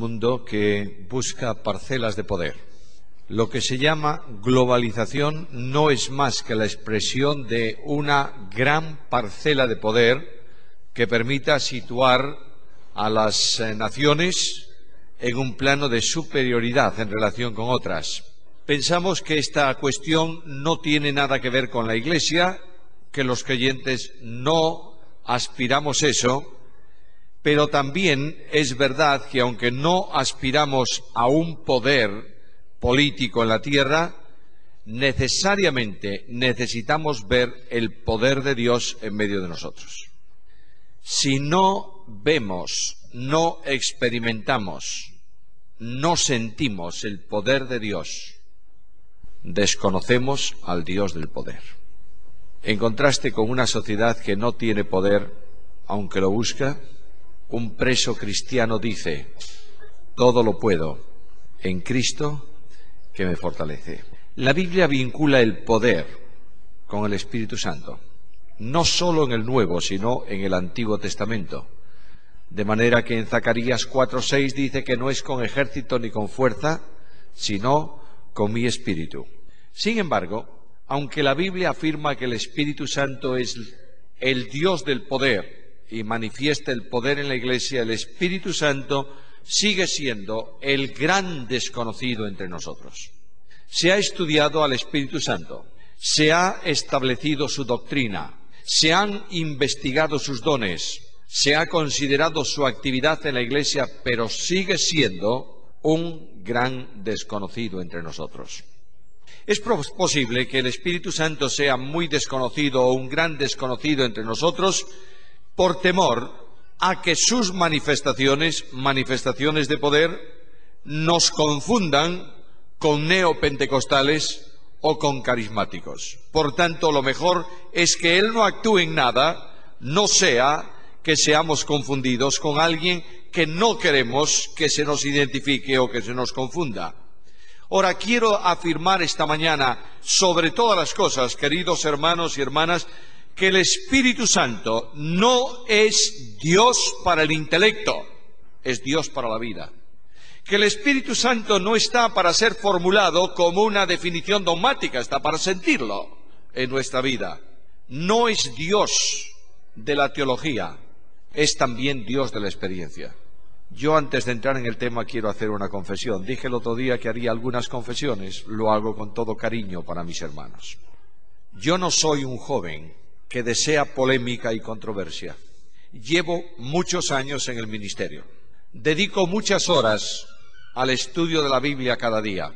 mundo que busca parcelas de poder. Lo que se llama globalización no es más que la expresión de una gran parcela de poder que permita situar a las naciones en un plano de superioridad en relación con otras. Pensamos que esta cuestión no tiene nada que ver con la Iglesia, que los creyentes no aspiramos eso, pero también es verdad que aunque no aspiramos a un poder político en la tierra, necesariamente necesitamos ver el poder de Dios en medio de nosotros. Si no vemos, no experimentamos, no sentimos el poder de Dios, desconocemos al Dios del poder. En contraste con una sociedad que no tiene poder, aunque lo busca, un preso cristiano dice: todo lo puedo en Cristo que me fortalece. La Biblia vincula el poder con el Espíritu Santo, no solo en el Nuevo, sino en el Antiguo Testamento. De manera que en Zacarías 4:6 dice que no es con ejército ni con fuerza, sino con mi Espíritu. Sin embargo, aunque la Biblia afirma que el Espíritu Santo es el Dios del poder y manifiesta el poder en la Iglesia, el Espíritu Santo sigue siendo el gran desconocido entre nosotros. Se ha estudiado al Espíritu Santo, se ha establecido su doctrina, se han investigado sus dones, se ha considerado su actividad en la Iglesia, pero sigue siendo un gran desconocido entre nosotros. Es posible que el Espíritu Santo sea muy desconocido o un gran desconocido entre nosotros por temor a que sus manifestaciones de poder, nos confundan con neopentecostales o con carismáticos. Por tanto, lo mejor es que Él no actúe en nada, no sea que seamos confundidos con alguien que no queremos que se nos identifique o que se nos confunda. Ahora, quiero afirmar esta mañana, sobre todas las cosas, queridos hermanos y hermanas, que el Espíritu Santo no es Dios para el intelecto, es Dios para la vida. Que el Espíritu Santo no está para ser formulado como una definición dogmática, está para sentirlo en nuestra vida. No es Dios de la teología, es también Dios de la experiencia. Yo, antes de entrar en el tema, quiero hacer una confesión. Dije el otro día que haría algunas confesiones, lo hago con todo cariño para mis hermanos. Yo no soy un joven que desea polémica y controversia. Llevo muchos años en el ministerio. Dedico muchas horas al estudio de la Biblia cada día.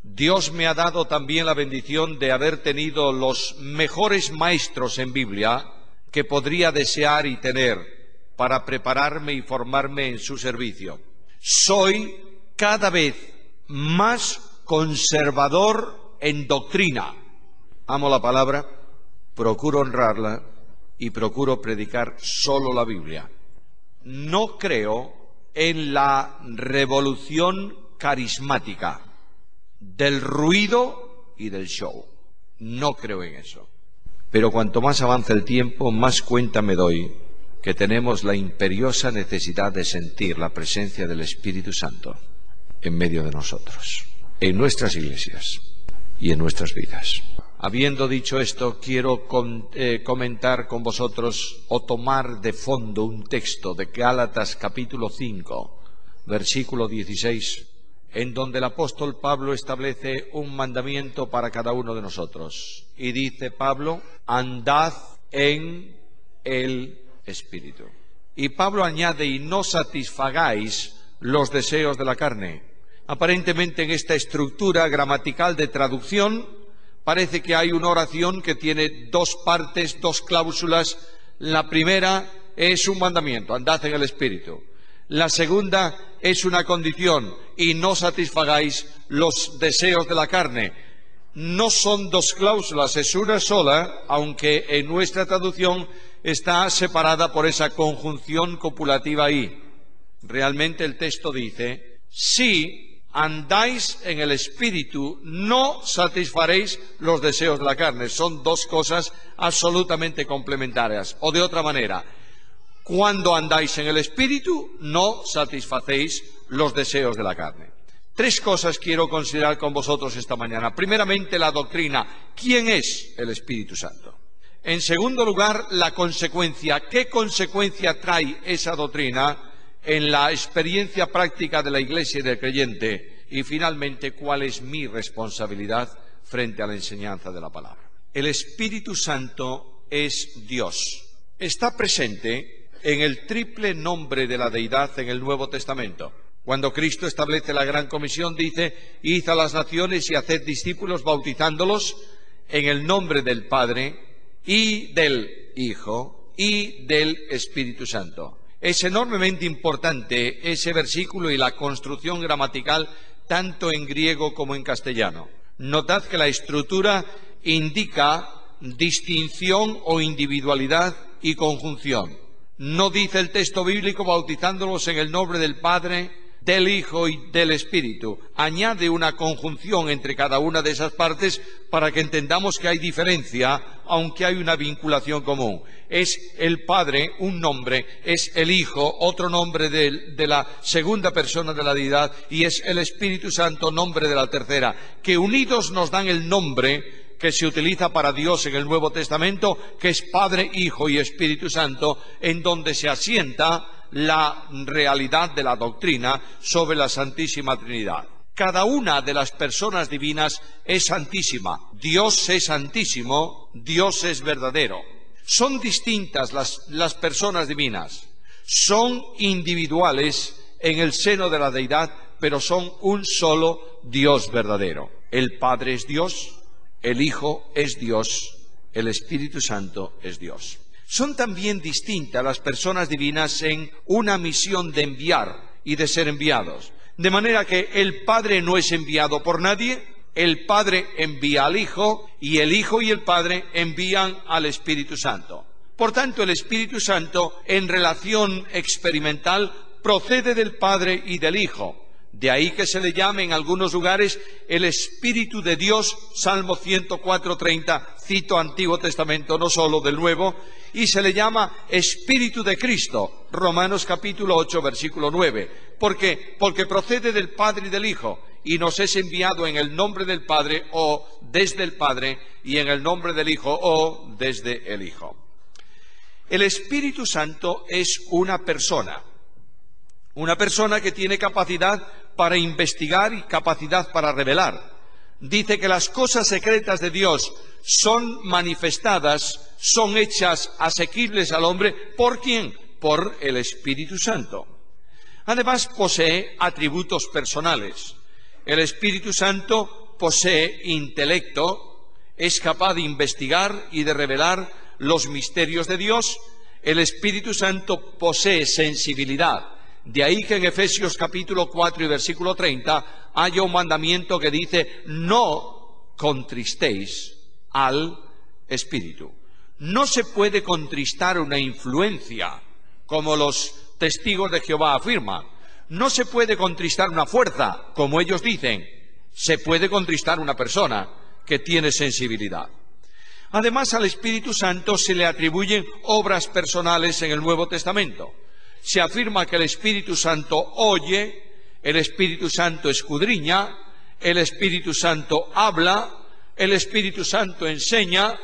Dios me ha dado también la bendición de haber tenido los mejores maestros en Biblia que podría desear y tener para prepararme y formarme en su servicio. Soy cada vez más conservador en doctrina. Amo la palabra, procuro honrarla y procuro predicar solo la Biblia. No creo en la revolución carismática del ruido y del show. No creo en eso. Pero cuanto más avanza el tiempo, más cuenta me doy que tenemos la imperiosa necesidad de sentir la presencia del Espíritu Santo en medio de nosotros, en nuestras iglesias y en nuestras vidas. Habiendo dicho esto, quiero comentar con vosotros o tomar de fondo un texto de Gálatas capítulo 5, versículo 16, en donde el apóstol Pablo establece un mandamiento para cada uno de nosotros. Y dice Pablo: andad en el Espíritu. Y Pablo añade: y no satisfagáis los deseos de la carne. Aparentemente, en esta estructura gramatical de traducción, parece que hay una oración que tiene dos partes, dos cláusulas. La primera es un mandamiento: andad en el Espíritu. La segunda es una condición: y no satisfagáis los deseos de la carne. No son dos cláusulas, es una sola, aunque en nuestra traducción está separada por esa conjunción copulativa ahí. Realmente el texto dice: si andáis en el Espíritu, no satisfaréis los deseos de la carne. Son dos cosas absolutamente complementarias. O de otra manera, Cuando andáis en el Espíritu, no satisfacéis los deseos de la carne. Tres cosas quiero considerar con vosotros esta mañana. Primeramente, la doctrina. ¿Quién es el Espíritu Santo? En segundo lugar, la consecuencia. ¿Qué consecuencia trae esa doctrina en la experiencia práctica de la Iglesia y del creyente? Y finalmente, ¿cuál es mi responsabilidad frente a la enseñanza de la palabra? El Espíritu Santo es Dios. Está presente en el triple nombre de la deidad en el Nuevo Testamento. Cuando Cristo establece la gran comisión, dice: id a las naciones y haced discípulos, bautizándolos en el nombre del Padre y del Hijo y del Espíritu Santo. Es enormemente importante ese versículo y la construcción gramatical tanto en griego como en castellano. Notad que la estructura indica distinción o individualidad y conjunción. No dice el texto bíblico bautizándolos en el nombre del Padre, del Hijo y del Espíritu. Añade una conjunción entre cada una de esas partes para que entendamos que hay diferencia, aunque hay una vinculación común. Es el Padre, un nombre, es el Hijo, otro nombre de la segunda persona de la deidad, y es el Espíritu Santo, nombre de la tercera, que unidos nos dan el nombre que se utiliza para Dios en el Nuevo Testamento, que es Padre, Hijo y Espíritu Santo, en donde se asienta la realidad de la doctrina sobre la Santísima Trinidad. Cada una de las personas divinas es santísima. Dios es santísimo, Dios es verdadero. Son distintas las personas divinas, son individuales en el seno de la deidad, pero son un solo Dios verdadero. El Padre es Dios, el Hijo es Dios, el Espíritu Santo es Dios. Son también distintas las personas divinas en una misión de enviar y de ser enviados. De manera que el Padre no es enviado por nadie, el Padre envía al Hijo y el Hijo y el Padre envían al Espíritu Santo. Por tanto, el Espíritu Santo, en relación experimental, procede del Padre y del Hijo. De ahí que se le llame en algunos lugares el Espíritu de Dios, Salmo 104:30, cito Antiguo Testamento, no solo del Nuevo, y se le llama Espíritu de Cristo, Romanos capítulo 8, versículo 9. ¿Por qué? Porque procede del Padre y del Hijo, y nos es enviado en el nombre del Padre o desde el Padre, y en el nombre del Hijo o desde el Hijo. El Espíritu Santo es una persona que tiene capacidad para investigar y capacidad para revelar. Dice que las cosas secretas de Dios son manifestadas, son hechas asequibles al hombre. ¿Por quién? Por el Espíritu Santo. Además, posee atributos personales. El Espíritu Santo posee intelecto, es capaz de investigar y de revelar los misterios de Dios. El Espíritu Santo posee sensibilidad. De ahí que en Efesios capítulo 4 y versículo 30 haya un mandamiento que dice: no contristéis al Espíritu. No se puede contristar una influencia, como los testigos de Jehová afirman. No se puede contristar una fuerza, como ellos dicen. Se puede contristar una persona que tiene sensibilidad. Además, al Espíritu Santo se le atribuyen obras personales en el Nuevo Testamento. Se afirma que el Espíritu Santo oye, el Espíritu Santo escudriña, el Espíritu Santo habla, el Espíritu Santo enseña,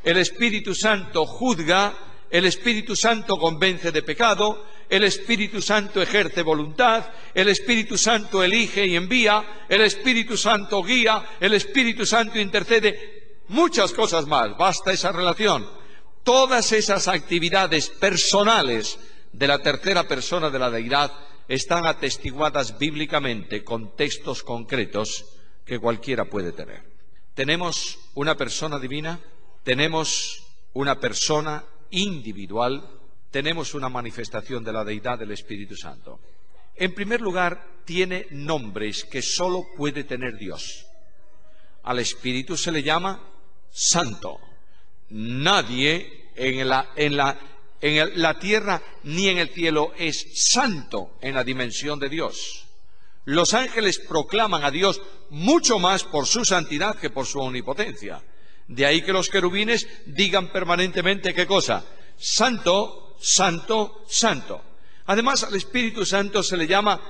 el Espíritu Santo juzga, el Espíritu Santo convence de pecado, el Espíritu Santo ejerce voluntad, el Espíritu Santo elige y envía, el Espíritu Santo guía, el Espíritu Santo intercede, muchas cosas más. Basta esa relación. Todas esas actividades personales de la tercera persona de la deidad están atestiguadas bíblicamente con textos concretos que cualquiera puede tener. ¿Tenemos una persona divina? ¿Tenemos una persona individual? ¿Tenemos una manifestación de la deidad del Espíritu Santo? En primer lugar, tiene nombres que solo puede tener Dios. Al Espíritu se le llama Santo. Nadie en la tierra ni en el cielo es santo en la dimensión de Dios. Los ángeles proclaman a Dios mucho más por su santidad que por su omnipotencia. De ahí que los querubines digan permanentemente, ¿qué cosa? Santo, santo, santo. Además, al Espíritu Santo se le llama,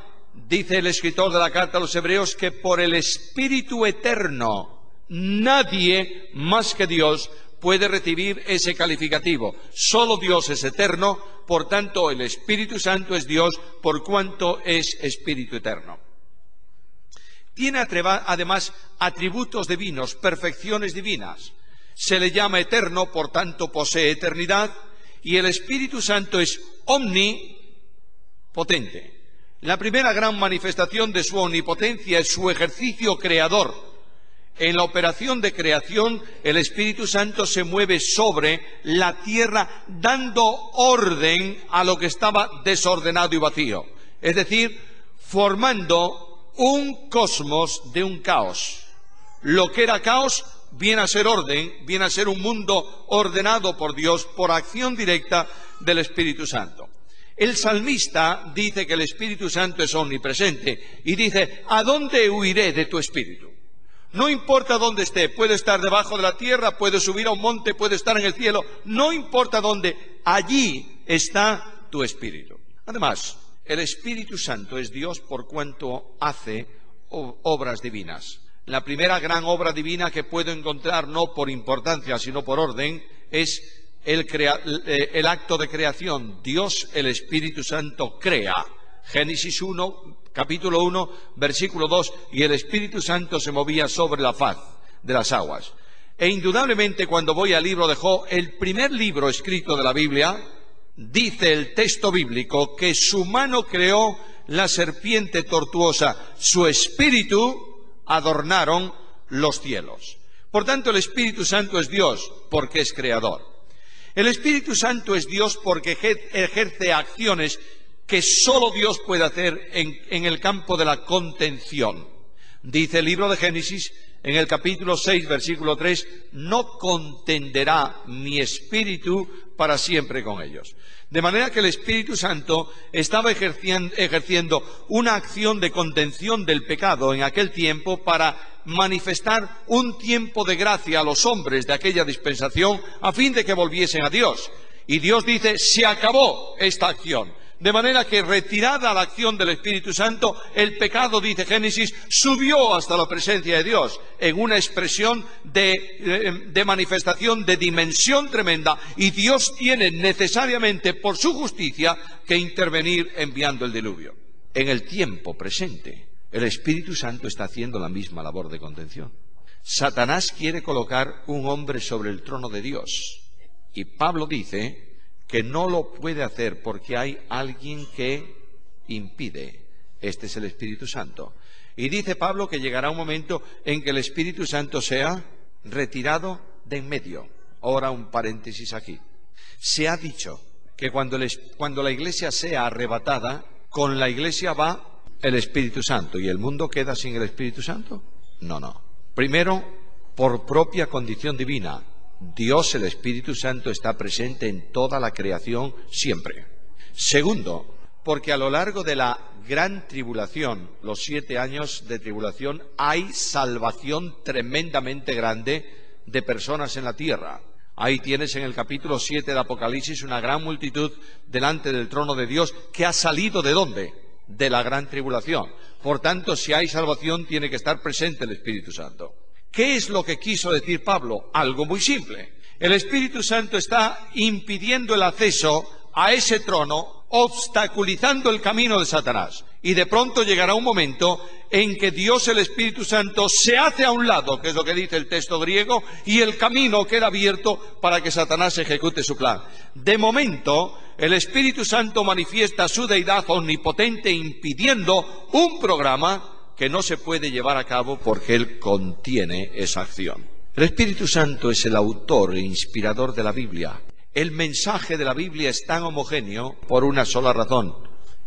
dice el escritor de la carta a los Hebreos, que por el Espíritu eterno nadie más que Dios puede recibir ese calificativo. Solo Dios es eterno, por tanto el Espíritu Santo es Dios por cuanto es Espíritu eterno. Tiene además atributos divinos, perfecciones divinas. Se le llama eterno, por tanto posee eternidad, y el Espíritu Santo es omnipotente. La primera gran manifestación de su omnipotencia es su ejercicio creador. En la operación de creación, el Espíritu Santo se mueve sobre la tierra dando orden a lo que estaba desordenado y vacío. Es decir, formando un cosmos de un caos. Lo que era caos viene a ser orden, viene a ser un mundo ordenado por Dios por acción directa del Espíritu Santo. El salmista dice que el Espíritu Santo es omnipresente y dice, ¿a dónde huiré de tu Espíritu? No importa dónde esté, puede estar debajo de la tierra, puede subir a un monte, puede estar en el cielo, no importa dónde, allí está tu Espíritu. Además, el Espíritu Santo es Dios por cuanto hace obras divinas. La primera gran obra divina que puedo encontrar, no por importancia, sino por orden, es el acto de creación. Dios, el Espíritu Santo, crea. Génesis 1, capítulo 1, versículo 2, y el Espíritu Santo se movía sobre la faz de las aguas. E indudablemente cuando voy al libro de Job, el primer libro escrito de la Biblia, dice el texto bíblico que su mano creó la serpiente tortuosa, su espíritu adornaron los cielos. Por tanto, el Espíritu Santo es Dios porque es creador. El Espíritu Santo es Dios porque ejerce acciones que solo Dios puede hacer en el campo de la contención. Dice el libro de Génesis, en el capítulo 6, versículo 3, no contenderá mi espíritu para siempre con ellos. De manera que el Espíritu Santo estaba ejerciendo una acción de contención del pecado en aquel tiempo para manifestar un tiempo de gracia a los hombres de aquella dispensación a fin de que volviesen a Dios. Y Dios dice, se acabó esta acción. De manera que retirada la acción del Espíritu Santo, el pecado, dice Génesis, subió hasta la presencia de Dios en una expresión de manifestación de dimensión tremenda, y Dios tiene necesariamente por su justicia que intervenir enviando el diluvio. En el tiempo presente, el Espíritu Santo está haciendo la misma labor de contención. Satanás quiere colocar un hombre sobre el trono de Dios, y Pablo dice que no lo puede hacer porque hay alguien que impide. Este es el Espíritu Santo. Y dice Pablo que llegará un momento en que el Espíritu Santo sea retirado de en medio. Ahora un paréntesis aquí. Se ha dicho que cuando la Iglesia sea arrebatada, con la Iglesia va el Espíritu Santo. ¿Y el mundo queda sin el Espíritu Santo? No, no. Primero, por propia condición divina. Dios, el Espíritu Santo, está presente en toda la creación siempre. Segundo, porque a lo largo de la gran tribulación, los 7 años de tribulación, hay salvación tremendamente grande de personas en la tierra. Ahí tienes en el capítulo 7 de Apocalipsis una gran multitud delante del trono de Dios que ha salido ¿de dónde? De la gran tribulación. Por tanto, si hay salvación, tiene que estar presente el Espíritu Santo. ¿Qué es lo que quiso decir Pablo? Algo muy simple. El Espíritu Santo está impidiendo el acceso a ese trono, obstaculizando el camino de Satanás. Y de pronto llegará un momento en que Dios, el Espíritu Santo, se hace a un lado, que es lo que dice el texto griego, y el camino queda abierto para que Satanás ejecute su plan. De momento, el Espíritu Santo manifiesta su deidad omnipotente impidiendo un programa que no se puede llevar a cabo porque Él contiene esa acción. El Espíritu Santo es el autor e inspirador de la Biblia. El mensaje de la Biblia es tan homogéneo por una sola razón,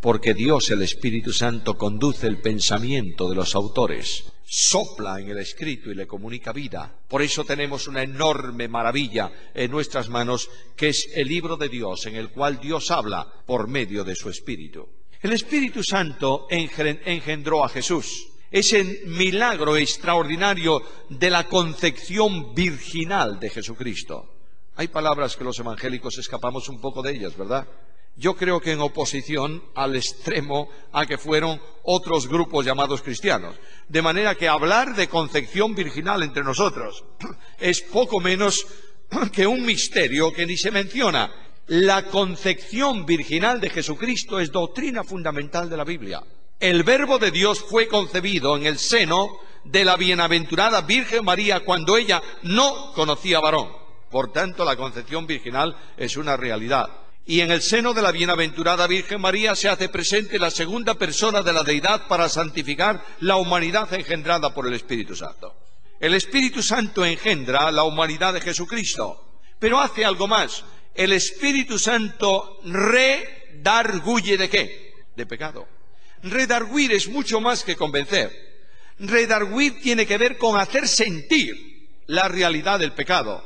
porque Dios, el Espíritu Santo, conduce el pensamiento de los autores, sopla en el escrito y le comunica vida. Por eso tenemos una enorme maravilla en nuestras manos, que es el libro de Dios, en el cual Dios habla por medio de su Espíritu. El Espíritu Santo engendró a Jesús. Ese milagro extraordinario de la concepción virginal de Jesucristo. Hay palabras que los evangélicos escapamos un poco de ellas, ¿verdad? Yo creo que en oposición al extremo a que fueron otros grupos llamados cristianos. De manera que hablar de concepción virginal entre nosotros es poco menos que un misterio que ni se menciona. La concepción virginal de Jesucristo es doctrina fundamental de la Biblia. El Verbo de Dios fue concebido en el seno de la bienaventurada Virgen María cuando ella no conocía varón. Por tanto, la concepción virginal es una realidad. Y en el seno de la bienaventurada Virgen María se hace presente la segunda persona de la deidad para santificar la humanidad engendrada por el Espíritu Santo. El Espíritu Santo engendra la humanidad de Jesucristo, pero hace algo más. El Espíritu Santo redarguye ¿de qué? De pecado. Redarguir es mucho más que convencer. Redarguir tiene que ver con hacer sentir la realidad del pecado.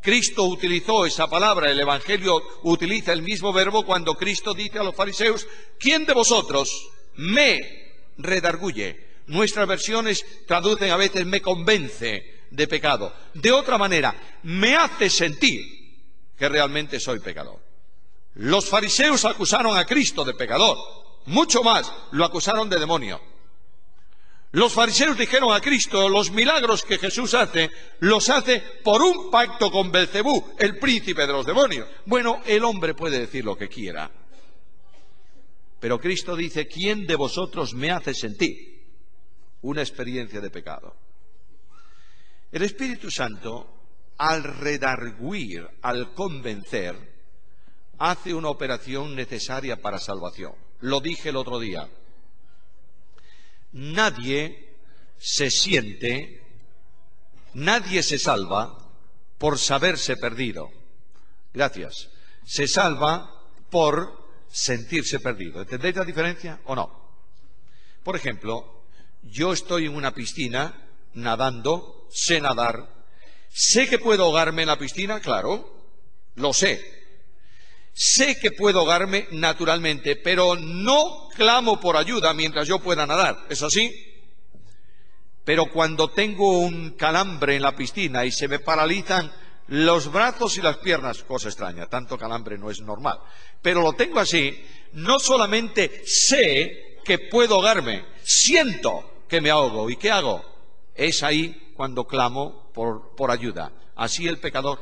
Cristo utilizó esa palabra, el Evangelio utiliza el mismo verbo cuando Cristo dice a los fariseos: ¿quién de vosotros me redarguye? Nuestras versiones traducen a veces me convence de pecado. De otra manera, me hace sentir que realmente soy pecador. Los fariseos acusaron a Cristo de pecador, mucho más, lo acusaron de demonio. Los fariseos dijeron a Cristo: los milagros que Jesús hace, los hace por un pacto con Belcebú, el príncipe de los demonios. Bueno, el hombre puede decir lo que quiera, pero Cristo dice: ¿quién de vosotros me hace sentir una experiencia de pecado? El Espíritu Santo, al redarguir, al convencer, hace una operación necesaria para salvación. Lo dije el otro día. Nadie se salva por saberse perdido. Gracias. Se salva por sentirse perdido. ¿Entendéis la diferencia o no? Por ejemplo, yo estoy en una piscina nadando, sé nadar. ¿Sé que puedo ahogarme en la piscina? Claro, lo sé. Sé que puedo ahogarme naturalmente, pero no clamo por ayuda mientras yo pueda nadar. ¿Es así? Pero cuando tengo un calambre en la piscina y se me paralizan los brazos y las piernas, cosa extraña, tanto calambre no es normal, pero lo tengo así, no solamente sé que puedo ahogarme, siento que me ahogo. ¿Y qué hago? Es ahí cuando clamo por ayuda. Así el pecador.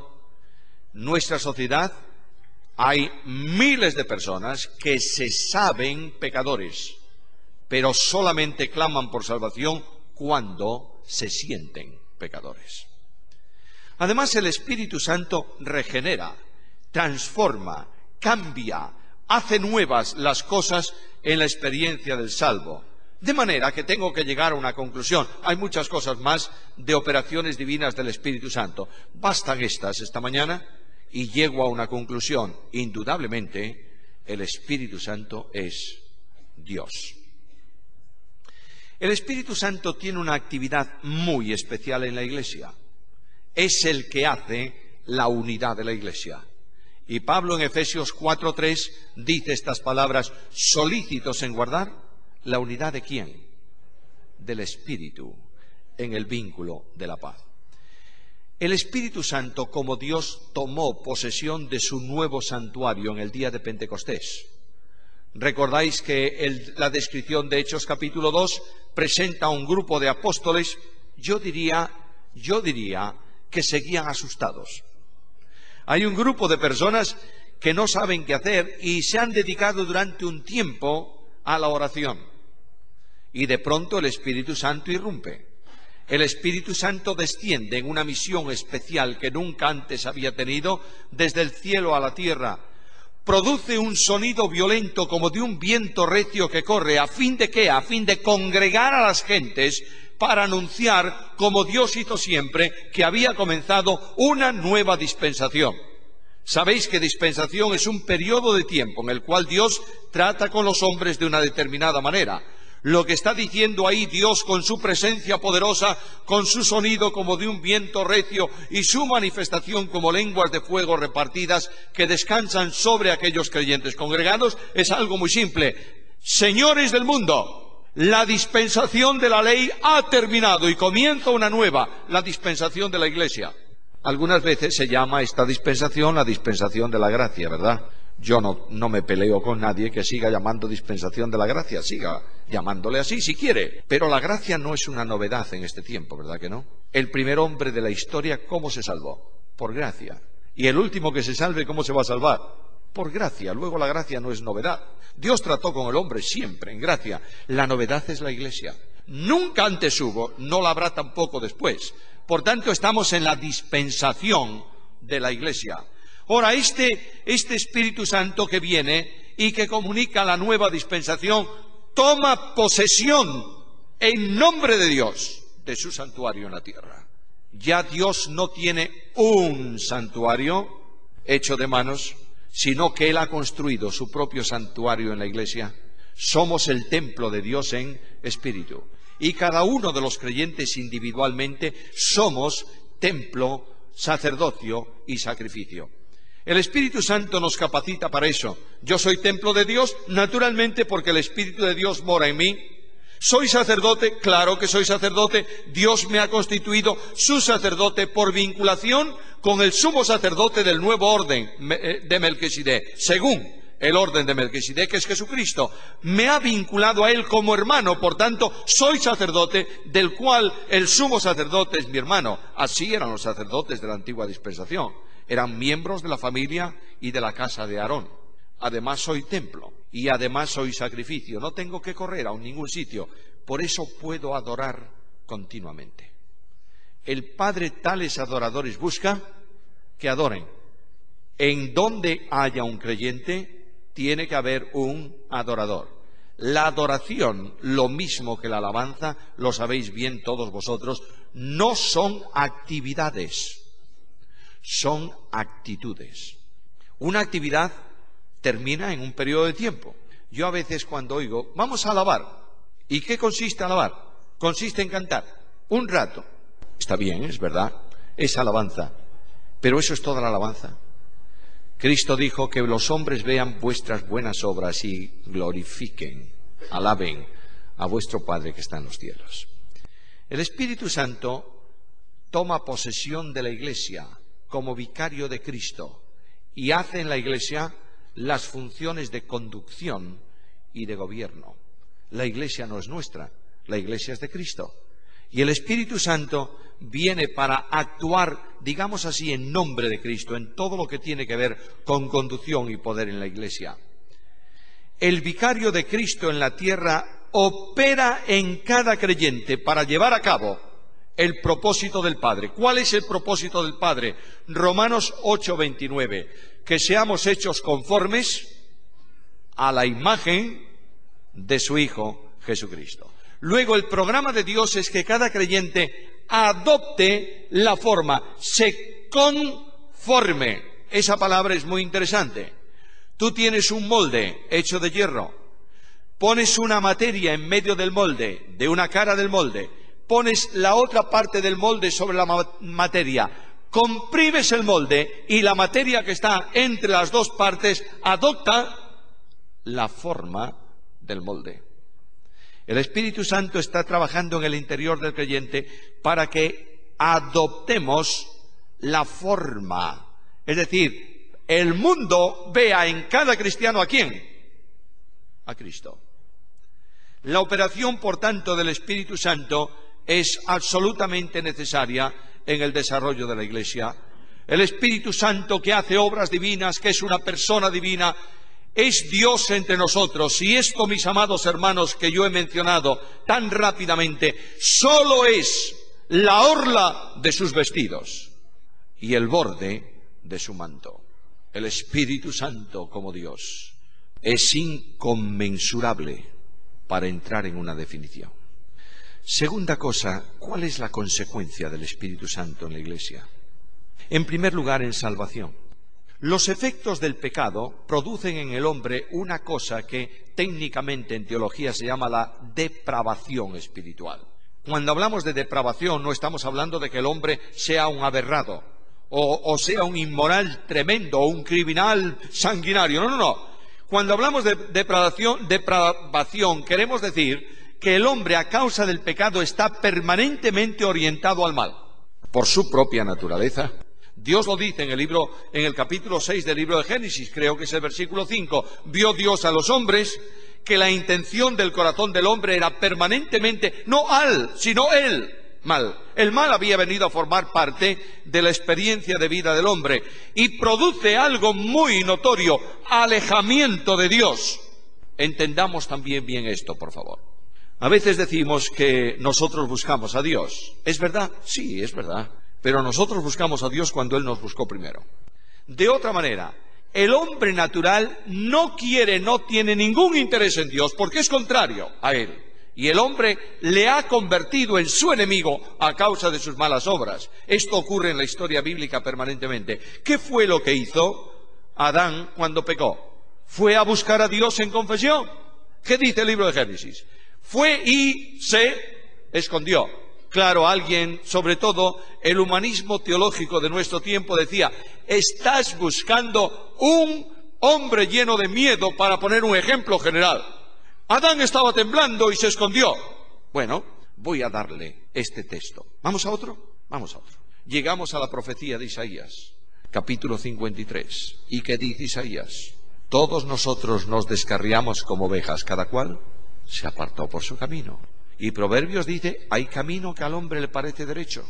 Nuestra sociedad, hay miles de personas que se saben pecadores, pero solamente claman por salvación cuando se sienten pecadores. Además, el Espíritu Santo regenera, transforma, cambia, hace nuevas las cosas en la experiencia del salvo. De manera que tengo que llegar a una conclusión. Hay muchas cosas más de operaciones divinas del Espíritu Santo. Bastan estas esta mañana y llego a una conclusión. Indudablemente, el Espíritu Santo es Dios. El Espíritu Santo tiene una actividad muy especial en la Iglesia. Es el que hace la unidad de la Iglesia. Y Pablo en Efesios 4:3 dice estas palabras: solícitos en guardar la unidad de ¿quién? Del Espíritu, en el vínculo de la paz. El Espíritu Santo, como Dios, tomó posesión de su nuevo santuario en el día de Pentecostés. Recordáis que la descripción de Hechos capítulo 2 presenta a un grupo de apóstoles, yo diría que seguían asustados. Hay un grupo de personas que no saben qué hacer y se han dedicado durante un tiempo a la oración. Y de pronto el Espíritu Santo irrumpe. El Espíritu Santo desciende en una misión especial que nunca antes había tenido desde el cielo a la tierra. Produce un sonido violento como de un viento recio que corre. ¿A fin de qué? A fin de congregar a las gentes para anunciar, como Dios hizo siempre, que había comenzado una nueva dispensación. Sabéis que dispensación es un periodo de tiempo en el cual Dios trata con los hombres de una determinada manera. Lo que está diciendo ahí Dios con su presencia poderosa, con su sonido como de un viento recio y su manifestación como lenguas de fuego repartidas que descansan sobre aquellos creyentes congregados, es algo muy simple. Señores del mundo, la dispensación de la ley ha terminado y comienza una nueva, la dispensación de la Iglesia. Algunas veces se llama esta dispensación la dispensación de la gracia, ¿verdad? Yo no me peleo con nadie que siga llamando dispensación de la gracia, siga llamándole así si quiere. Pero la gracia no es una novedad en este tiempo, ¿verdad que no? El primer hombre de la historia, ¿cómo se salvó? Por gracia. Y el último que se salve, ¿cómo se va a salvar? Por gracia. Luego la gracia no es novedad. Dios trató con el hombre siempre en gracia. La novedad es la Iglesia. Nunca antes hubo, no la habrá tampoco después. Por tanto, estamos en la dispensación de la Iglesia. Ahora, este Espíritu Santo que viene y que comunica la nueva dispensación, toma posesión en nombre de Dios de su santuario en la tierra. Ya Dios no tiene un santuario hecho de manos, sino que Él ha construido su propio santuario en la Iglesia. Somos el templo de Dios en espíritu. Y cada uno de los creyentes individualmente somos templo, sacerdocio y sacrificio. El Espíritu Santo nos capacita para eso. Yo soy templo de Dios, naturalmente, porque el Espíritu de Dios mora en mí. ¿Soy sacerdote? Claro que soy sacerdote. Dios me ha constituido su sacerdote por vinculación con el sumo sacerdote del nuevo orden de Melquisedec, según el orden de Melquisedec, que es Jesucristo. Me ha vinculado a él como hermano, por tanto, soy sacerdote, del cual el sumo sacerdote es mi hermano. Así eran los sacerdotes de la antigua dispensación. Eran miembros de la familia y de la casa de Aarón. Además soy templo y además soy sacrificio. No tengo que correr a ningún sitio. Por eso puedo adorar continuamente. El Padre tales adoradores busca que adoren. En donde haya un creyente, tiene que haber un adorador. La adoración, lo mismo que la alabanza, lo sabéis bien todos vosotros, no son actividades. Son actitudes. Una actividad termina en un periodo de tiempo. Yo a veces cuando oigo, vamos a alabar. ¿Y qué consiste alabar? Consiste en cantar. Un rato. Está bien, es verdad. Es alabanza. Pero eso es toda la alabanza. Cristo dijo que los hombres vean vuestras buenas obras y glorifiquen, alaben a vuestro Padre que está en los cielos. El Espíritu Santo toma posesión de la Iglesia como vicario de Cristo y hace en la Iglesia las funciones de conducción y de gobierno. La Iglesia no es nuestra, la Iglesia es de Cristo. Y el Espíritu Santo viene para actuar, digamos así, en nombre de Cristo, en todo lo que tiene que ver con conducción y poder en la Iglesia. El vicario de Cristo en la tierra opera en cada creyente para llevar a cabo el propósito del Padre. ¿Cuál es el propósito del Padre? Romanos 8:29. Que seamos hechos conformes a la imagen de su Hijo Jesucristo. Luego, el programa de Dios es que cada creyente adopte la forma, se conforme. Esa palabra es muy interesante. Tú tienes un molde hecho de hierro, pones una materia en medio del molde, de una cara del molde, pones la otra parte del molde sobre la materia, comprimes el molde y la materia que está entre las dos partes adopta la forma del molde. El Espíritu Santo está trabajando en el interior del creyente para que adoptemos la forma. Es decir, el mundo vea en cada cristiano ¿a quién? A Cristo. La operación, por tanto, del Espíritu Santo es absolutamente necesaria en el desarrollo de la Iglesia. El Espíritu Santo, que hace obras divinas, que es una persona divina, es Dios entre nosotros. Y esto, mis amados hermanos, que yo he mencionado tan rápidamente, solo es la orla de sus vestidos y el borde de su manto. El Espíritu Santo como Dios es inconmensurable para entrar en una definición. Segunda cosa, ¿cuál es la consecuencia del Espíritu Santo en la Iglesia? En primer lugar, en salvación. Los efectos del pecado producen en el hombre una cosa que técnicamente en teología se llama la depravación espiritual. Cuando hablamos de depravación no estamos hablando de que el hombre sea un aberrado o sea un inmoral tremendo o un criminal sanguinario. No. Cuando hablamos de depravación queremos decir que el hombre a causa del pecado está permanentemente orientado al mal por su propia naturaleza. Dios lo dice en el capítulo 6 del libro de Génesis, creo que es el versículo 5. Vio Dios a los hombres que la intención del corazón del hombre era permanentemente, no sino el mal. El mal había venido a formar parte de la experiencia de vida del hombre y produce algo muy notorio: alejamiento de Dios. Entendamos también bien esto, por favor. A veces decimos que nosotros buscamos a Dios. ¿Es verdad? Sí, es verdad. Pero nosotros buscamos a Dios cuando Él nos buscó primero. De otra manera, el hombre natural no tiene ningún interés en Dios porque es contrario a Él. Y el hombre le ha convertido en su enemigo a causa de sus malas obras. Esto ocurre en la historia bíblica permanentemente. ¿Qué fue lo que hizo Adán cuando pecó? ¿Fue a buscar a Dios en confesión? ¿Qué dice el libro de Génesis? Fue y se escondió. Claro, alguien, sobre todo el humanismo teológico de nuestro tiempo, decía: estás buscando un hombre lleno de miedo, para poner un ejemplo general. Adán estaba temblando y se escondió. Bueno, voy a darle este texto. ¿Vamos a otro? Vamos a otro. Llegamos a la profecía de Isaías, capítulo 53. ¿Y qué dice Isaías? Todos nosotros nos descarriamos como ovejas, cada cual se apartó por su camino. Y Proverbios dice: hay camino que al hombre le parece derecho,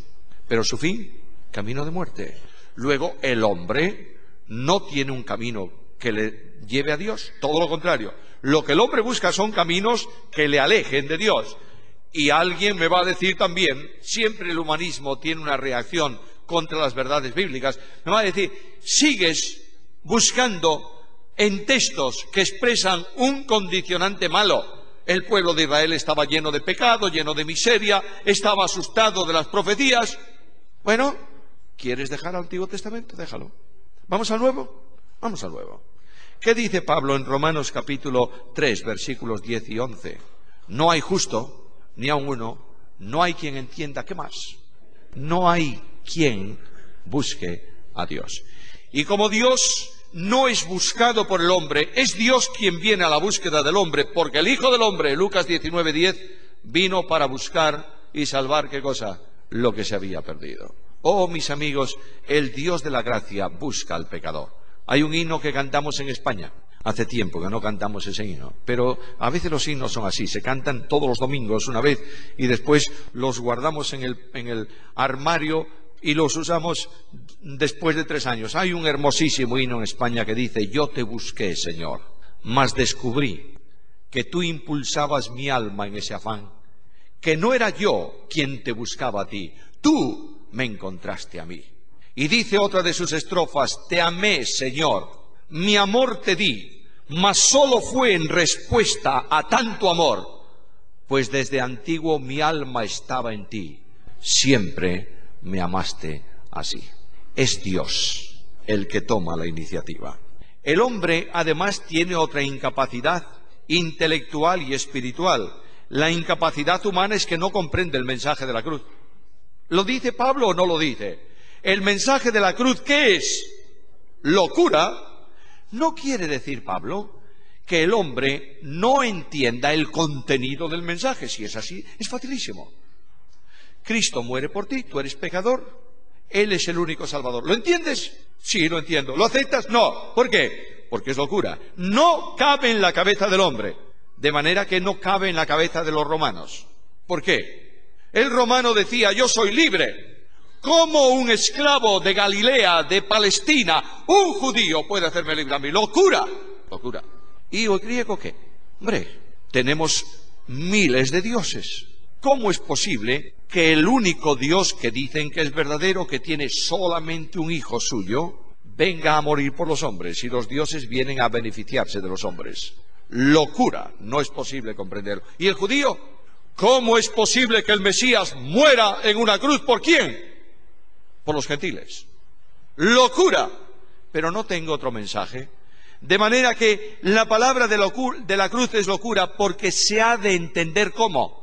pero su fin, camino de muerte. Luego, el hombre no tiene un camino que le lleve a Dios, todo lo contrario. Lo que el hombre busca son caminos que le alejen de Dios. Y alguien me va a decir también, siempre el humanismo tiene una reacción contra las verdades bíblicas, me va a decir: sigues buscando en textos que expresan un condicionante malo. El pueblo de Israel estaba lleno de pecado, lleno de miseria, estaba asustado de las profecías. Bueno, ¿quieres dejar el Antiguo Testamento? Déjalo. ¿Vamos al Nuevo? Vamos al Nuevo. ¿Qué dice Pablo en Romanos capítulo 3, versículos 10 y 11? No hay justo, ni aun uno, no hay quien entienda. ¿Qué más? No hay quien busque a Dios. Y como Dios no es buscado por el hombre, es Dios quien viene a la búsqueda del hombre, porque el Hijo del Hombre, Lucas 19:10, vino para buscar y salvar, ¿qué cosa? Lo que se había perdido. Oh, mis amigos, el Dios de la gracia busca al pecador. Hay un himno que cantamos en España. Hace tiempo que no cantamos ese himno, pero a veces los himnos son así, se cantan todos los domingos una vez y después los guardamos en el armario y los usamos después de 3 años. Hay un hermosísimo himno en España que dice: yo te busqué, Señor, mas descubrí que tú impulsabas mi alma en ese afán, que no era yo quien te buscaba a ti, tú me encontraste a mí. Y dice otra de sus estrofas: te amé, Señor, mi amor te di, mas solo fue en respuesta a tanto amor, pues desde antiguo mi alma estaba en ti, siempre me amaste así. Es Dios el que toma la iniciativa. El hombre además tiene otra incapacidad intelectual y espiritual. La incapacidad humana es que no comprende el mensaje de la cruz. ¿Lo dice Pablo o no lo dice? El mensaje de la cruz, ¿qué es? Locura. No quiere decir, Pablo, que el hombre no entienda el contenido del mensaje. Si es así, es facilísimo. Cristo muere por ti, tú eres pecador, Él es el único Salvador. ¿Lo entiendes? Sí, lo entiendo. ¿Lo aceptas? No. ¿Por qué? Porque es locura. No cabe en la cabeza del hombre, de manera que no cabe en la cabeza de los romanos. ¿Por qué? El romano decía: yo soy libre. ¿Cómo un esclavo de Galilea, de Palestina, un judío puede hacerme libre a mí? ¡Locura! Locura. ¿Y el griego qué? Hombre, tenemos miles de dioses. ¿Cómo es posible que el único Dios que dicen que es verdadero, que tiene solamente un hijo suyo, venga a morir por los hombres y los dioses vienen a beneficiarse de los hombres? Locura, no es posible comprenderlo. ¿Y el judío? ¿Cómo es posible que el Mesías muera en una cruz? ¿Por quién? Por los gentiles. Locura. Pero no tengo otro mensaje. De manera que la palabra de la cruz es locura porque se ha de entender ¿cómo?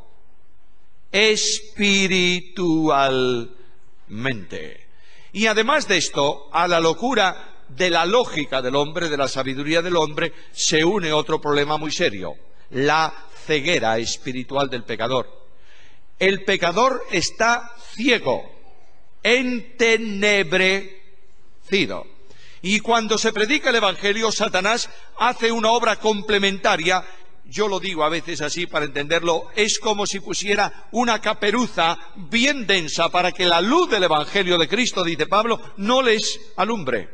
Espiritualmente. Y además de esto, a la locura de la lógica del hombre, de la sabiduría del hombre, se une otro problema muy serio: la ceguera espiritual del pecador. El pecador está ciego, en tenebre, convencido. Y cuando se predica el Evangelio, Satanás hace una obra complementaria. Yo lo digo a veces así para entenderlo, es como si pusiera una caperuza bien densa para que la luz del Evangelio de Cristo, dice Pablo, no les alumbre.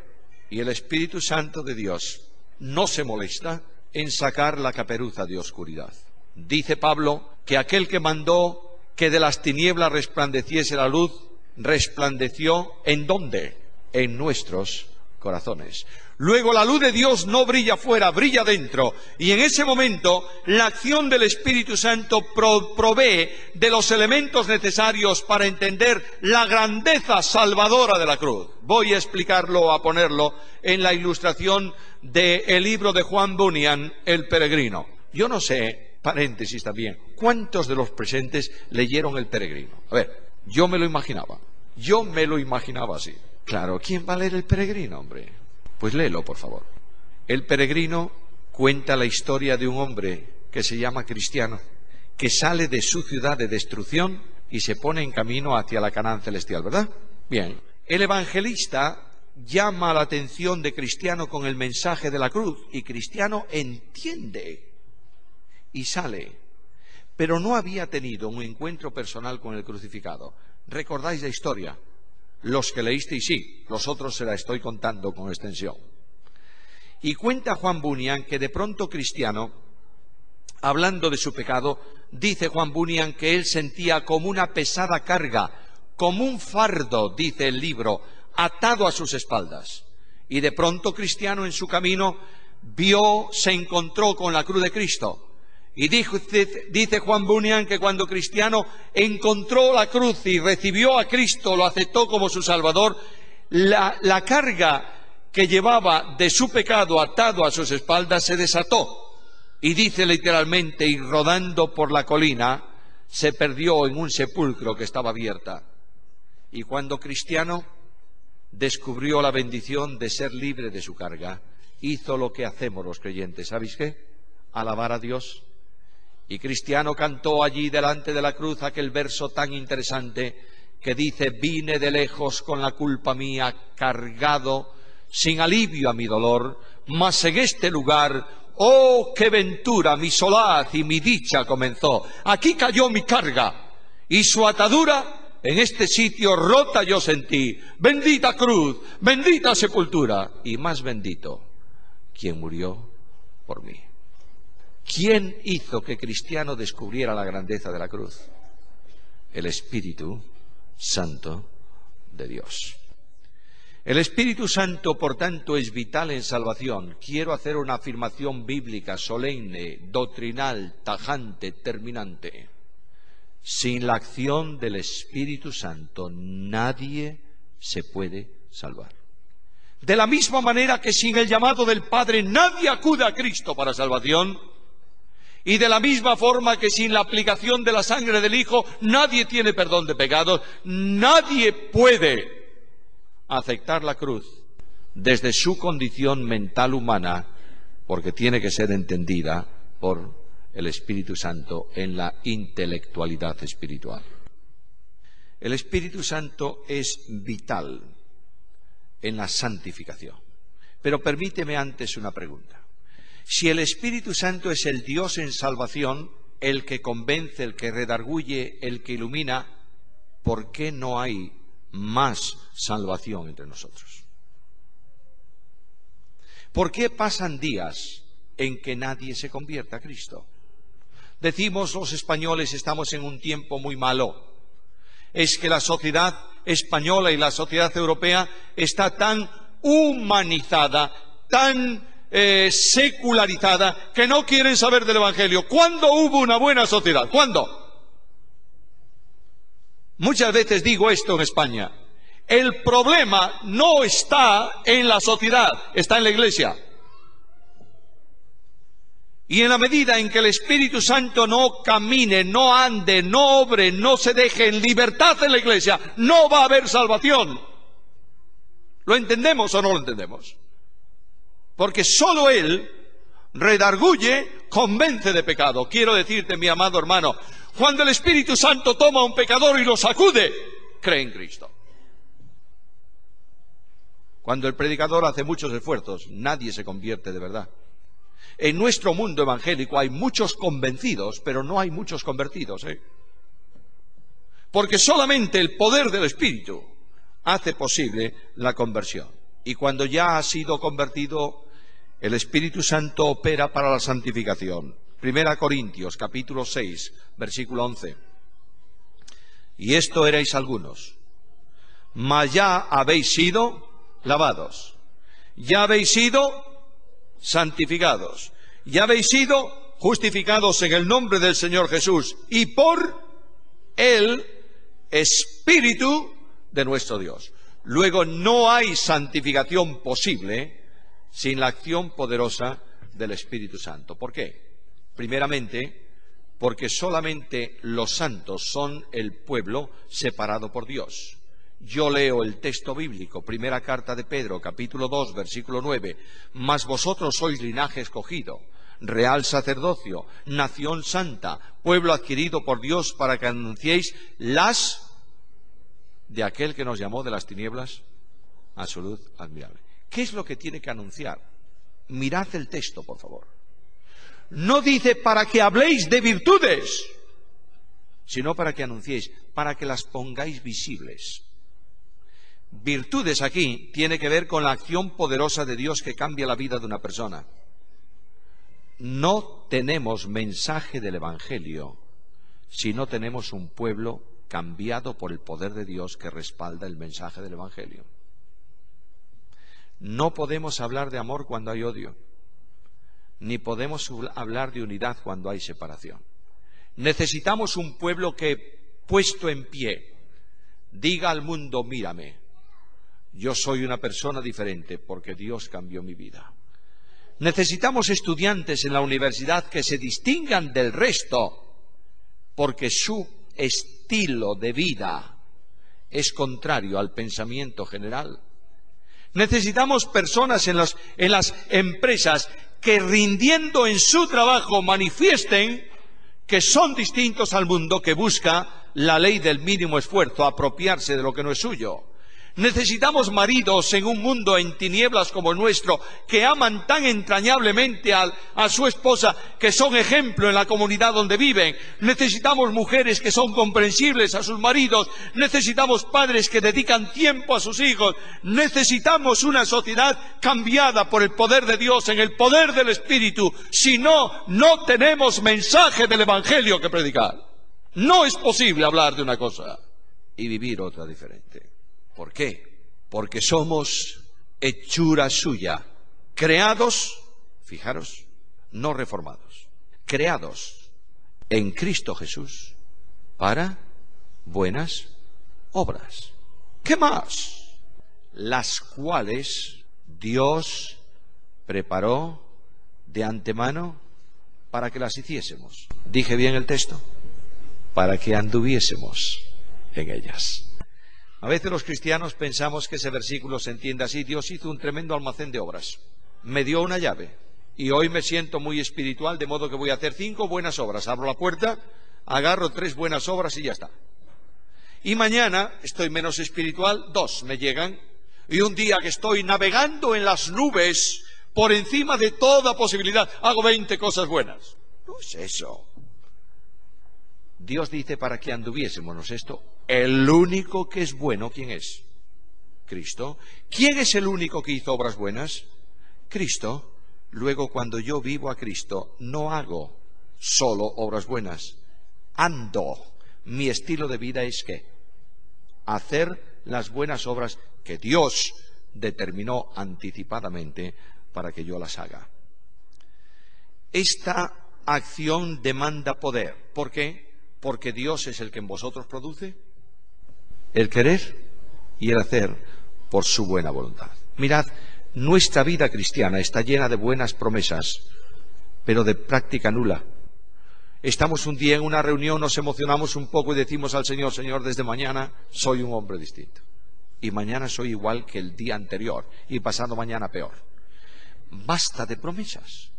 Y el Espíritu Santo de Dios no se molesta en sacar la caperuza de oscuridad. Dice Pablo que aquel que mandó que de las tinieblas resplandeciese la luz, resplandeció ¿en dónde? En nuestros corazones. Luego la luz de Dios no brilla fuera, brilla dentro. Y en ese momento la acción del Espíritu Santo provee de los elementos necesarios para entender la grandeza salvadora de la cruz. Voy a explicarlo, a ponerlo en la ilustración del libro de Juan Bunyan, El Peregrino. Yo no sé, paréntesis también, ¿cuántos de los presentes leyeron El Peregrino? A ver, yo me lo imaginaba así. Claro, ¿quién va a leer El Peregrino, hombre? Pues léelo, por favor. El Peregrino cuenta la historia de un hombre que se llama Cristiano, que sale de su ciudad de destrucción y se pone en camino hacia la Canaán celestial, ¿verdad? Bien, el evangelista llama la atención de Cristiano con el mensaje de la cruz, y Cristiano entiende y sale, pero no había tenido un encuentro personal con el crucificado. ¿Recordáis la historia? Los que leísteis sí, los otros se la estoy contando con extensión. Y cuenta Juan Bunyan que de pronto Cristiano, hablando de su pecado, dice Juan Bunyan que él sentía como una pesada carga, como un fardo, dice el libro, atado a sus espaldas. Y de pronto Cristiano en su camino se encontró con la cruz de Cristo. Y dice Juan Bunyan que cuando Cristiano encontró la cruz y recibió a Cristo, lo aceptó como su Salvador, la carga que llevaba de su pecado atado a sus espaldas se desató. Y dice literalmente, y rodando por la colina, se perdió en un sepulcro que estaba abierta. Y cuando Cristiano descubrió la bendición de ser libre de su carga, hizo lo que hacemos los creyentes. ¿Sabéis qué? Alabar a Dios. Y Cristiano cantó allí delante de la cruz aquel verso tan interesante que dice: vine de lejos con la culpa mía cargado, sin alivio a mi dolor, mas en este lugar, oh, qué ventura, mi solaz y mi dicha comenzó. Aquí cayó mi carga y su atadura en este sitio rota yo sentí. Bendita cruz, bendita sepultura, y más bendito quien murió por mí. ¿Quién hizo que Cristiano descubriera la grandeza de la cruz? El Espíritu Santo de Dios. El Espíritu Santo, por tanto, es vital en salvación. Quiero hacer una afirmación bíblica, solemne, doctrinal, tajante, terminante. Sin la acción del Espíritu Santo, nadie se puede salvar. De la misma manera que sin el llamado del Padre nadie acude a Cristo para salvación, y de la misma forma que sin la aplicación de la sangre del Hijo nadie tiene perdón de pecados, nadie puede aceptar la cruz desde su condición mental humana, porque tiene que ser entendida por el Espíritu Santo en la intelectualidad espiritual. El Espíritu Santo es vital en la santificación. Pero permíteme antes una pregunta. Si el Espíritu Santo es el Dios en salvación, el que convence, el que redarguye, el que ilumina, ¿por qué no hay más salvación entre nosotros? ¿Por qué pasan días en que nadie se convierta a Cristo? Decimos los españoles, estamos en un tiempo muy malo. Es que la sociedad española y la sociedad europea está tan humanizada, tan secularizada, que no quieren saber del Evangelio. ¿Cuándo hubo una buena sociedad? ¿Cuándo? Muchas veces digo esto en España. El problema no está en la sociedad, está en la Iglesia. Y en la medida en que el Espíritu Santo no camine, no ande, no obre, no se deje en libertad en la Iglesia, no va a haber salvación. ¿Lo entendemos o no lo entendemos? Porque solo Él redarguye, convence de pecado. Quiero decirte, mi amado hermano, cuando el Espíritu Santo toma a un pecador y lo sacude, cree en Cristo. Cuando el predicador hace muchos esfuerzos, nadie se convierte de verdad. En nuestro mundo evangélico hay muchos convencidos, pero no hay muchos convertidos, Porque solamente el poder del Espíritu hace posible la conversión. Y cuando ya ha sido convertido, el Espíritu Santo opera para la santificación. 1 Corintios, capítulo 6, versículo 11. Y esto erais algunos, mas ya habéis sido lavados, ya habéis sido santificados, ya habéis sido justificados en el nombre del Señor Jesús y por el Espíritu de nuestro Dios. Luego no hay santificación posible sin la acción poderosa del Espíritu Santo. ¿Por qué? Primeramente, porque solamente los santos son el pueblo separado por Dios. Yo leo el texto bíblico, primera carta de Pedro, capítulo 2, versículo 9. Mas vosotros sois linaje escogido, real sacerdocio, nación santa, pueblo adquirido por Dios para que anunciéis las de aquel que nos llamó de las tinieblas a su luz admirable. ¿Qué es lo que tiene que anunciar? Mirad el texto, por favor. No dice para que habléis de virtudes, sino para que anunciéis, para que las pongáis visibles. Virtudes aquí tiene que ver con la acción poderosa de Dios que cambia la vida de una persona. No tenemos mensaje del Evangelio si no tenemos un pueblo cambiado por el poder de Dios que respalda el mensaje del Evangelio. No podemos hablar de amor cuando hay odio, ni podemos hablar de unidad cuando hay separación. Necesitamos un pueblo que, puesto en pie, diga al mundo: mírame, yo soy una persona diferente porque Dios cambió mi vida. Necesitamos estudiantes en la universidad que se distingan del resto porque su estilo de vida es contrario al pensamiento general. Necesitamos personas en las empresas que, rindiendo en su trabajo, manifiesten que son distintos al mundo que busca la ley del mínimo esfuerzo, apropiarse de lo que no es suyo. Necesitamos maridos en un mundo en tinieblas como el nuestro, que aman tan entrañablemente a su esposa, que son ejemplo en la comunidad donde viven. Necesitamos mujeres que son comprensibles a sus maridos. Necesitamos padres que dedican tiempo a sus hijos. Necesitamos una sociedad cambiada por el poder de Dios, en el poder del Espíritu. Si no, no tenemos mensaje del Evangelio que predicar. No es posible hablar de una cosa y vivir otra diferente. ¿Por qué? Porque somos hechura suya, creados, fijaros, no reformados, creados en Cristo Jesús para buenas obras. ¿Qué más? Las cuales Dios preparó de antemano para que las hiciésemos. ¿Dije bien el texto? Para que anduviésemos en ellas. A veces los cristianos pensamos que ese versículo se entiende así: Dios hizo un tremendo almacén de obras, me dio una llave y hoy me siento muy espiritual, de modo que voy a hacer 5 buenas obras. Abro la puerta, agarro 3 buenas obras y ya está. Y mañana estoy menos espiritual, 2 me llegan, y un día que estoy navegando en las nubes por encima de toda posibilidad, hago 20 cosas buenas. No es eso. Dios dice para que anduviésemos esto. El único que es bueno, ¿quién es? Cristo. ¿Quién es el único que hizo obras buenas? Cristo. Luego, cuando yo vivo a Cristo, no hago solo obras buenas, ando. Mi estilo de vida es ¿qué? Hacer las buenas obras que Dios determinó anticipadamente para que yo las haga. Esta acción demanda poder. ¿Por qué? Porque Dios es el que en vosotros produce el querer y el hacer por su buena voluntad. Mirad, nuestra vida cristiana está llena de buenas promesas, pero de práctica nula. Estamos un día en una reunión, nos emocionamos un poco y decimos al Señor: Señor, desde mañana soy un hombre distinto. Y mañana soy igual que el día anterior, y pasado mañana peor. Basta de promesas.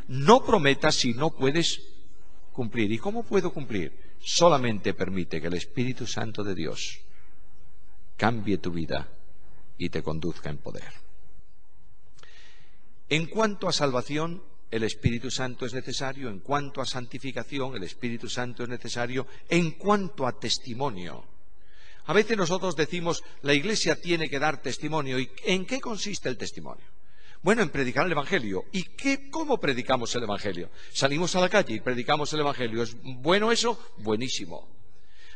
No prometas si no puedes cumplir. ¿Y cómo puedo cumplir? Solamente permite que el Espíritu Santo de Dios cambie tu vida y te conduzca en poder. En cuanto a salvación, el Espíritu Santo es necesario. En cuanto a santificación, el Espíritu Santo es necesario. En cuanto a testimonio, a veces nosotros decimos, la Iglesia tiene que dar testimonio. ¿Y en qué consiste el testimonio? Bueno, en predicar el Evangelio. ¿Y cómo predicamos el Evangelio? Salimos a la calle y predicamos el Evangelio. ¿Es bueno eso? Buenísimo.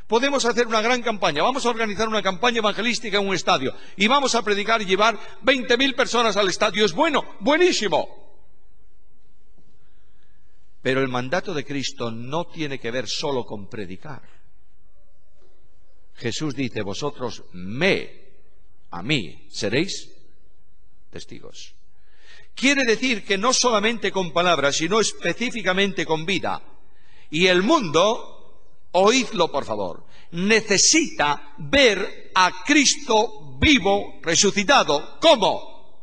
Podemos hacer una gran campaña. Vamos a organizar una campaña evangelística en un estadio y vamos a predicar y llevar 20.000 personas al estadio. ¿Es bueno? Buenísimo. Pero el mandato de Cristo no tiene que ver solo con predicar. Jesús dice, vosotros a mí, seréis testigos. Quiere decir que no solamente con palabras, sino específicamente con vida. Y el mundo, oídlo por favor, necesita ver a Cristo vivo, resucitado. ¿Cómo?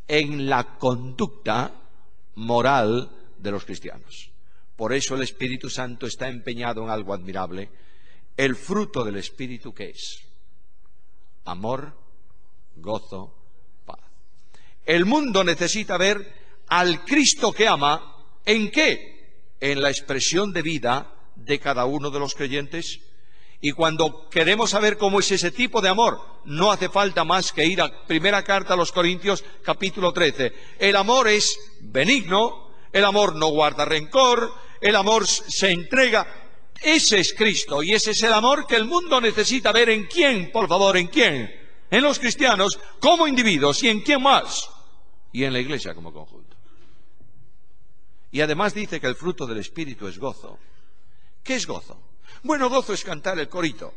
En la conducta moral de los cristianos. Por eso el Espíritu Santo está empeñado en algo admirable. El fruto del Espíritu, ¿qué es? Amor, gozo, paz. El mundo necesita ver al Cristo que ama, ¿en qué? En la expresión de vida de cada uno de los creyentes. Y cuando queremos saber cómo es ese tipo de amor, no hace falta más que ir a primera carta a los Corintios, capítulo 13. El amor es benigno, el amor no guarda rencor, el amor se entrega. Ese es Cristo y ese es el amor que el mundo necesita ver. ¿En quién, por favor? ¿En quién? En los cristianos como individuos. ¿Y en quién más? Y en la Iglesia como conjunto. Y además dice que el fruto del Espíritu es gozo. ¿Qué es gozo? Bueno, gozo es cantar el corito,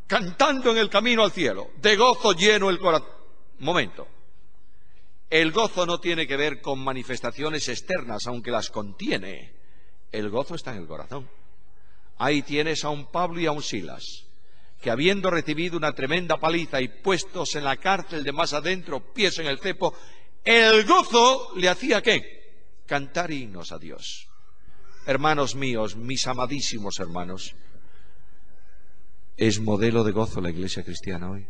cantando en el camino al cielo, de gozo lleno el corazón. Momento. El gozo no tiene que ver con manifestaciones externas, aunque las contiene. El gozo está en el corazón. Ahí tienes a un Pablo y a un Silas, que habiendo recibido una tremenda paliza y puestos en la cárcel de más adentro, pies en el cepo, el gozo le hacía ¿qué? Cantar himnos a Dios. Hermanos míos, mis amadísimos hermanos, ¿es modelo de gozo la Iglesia cristiana hoy?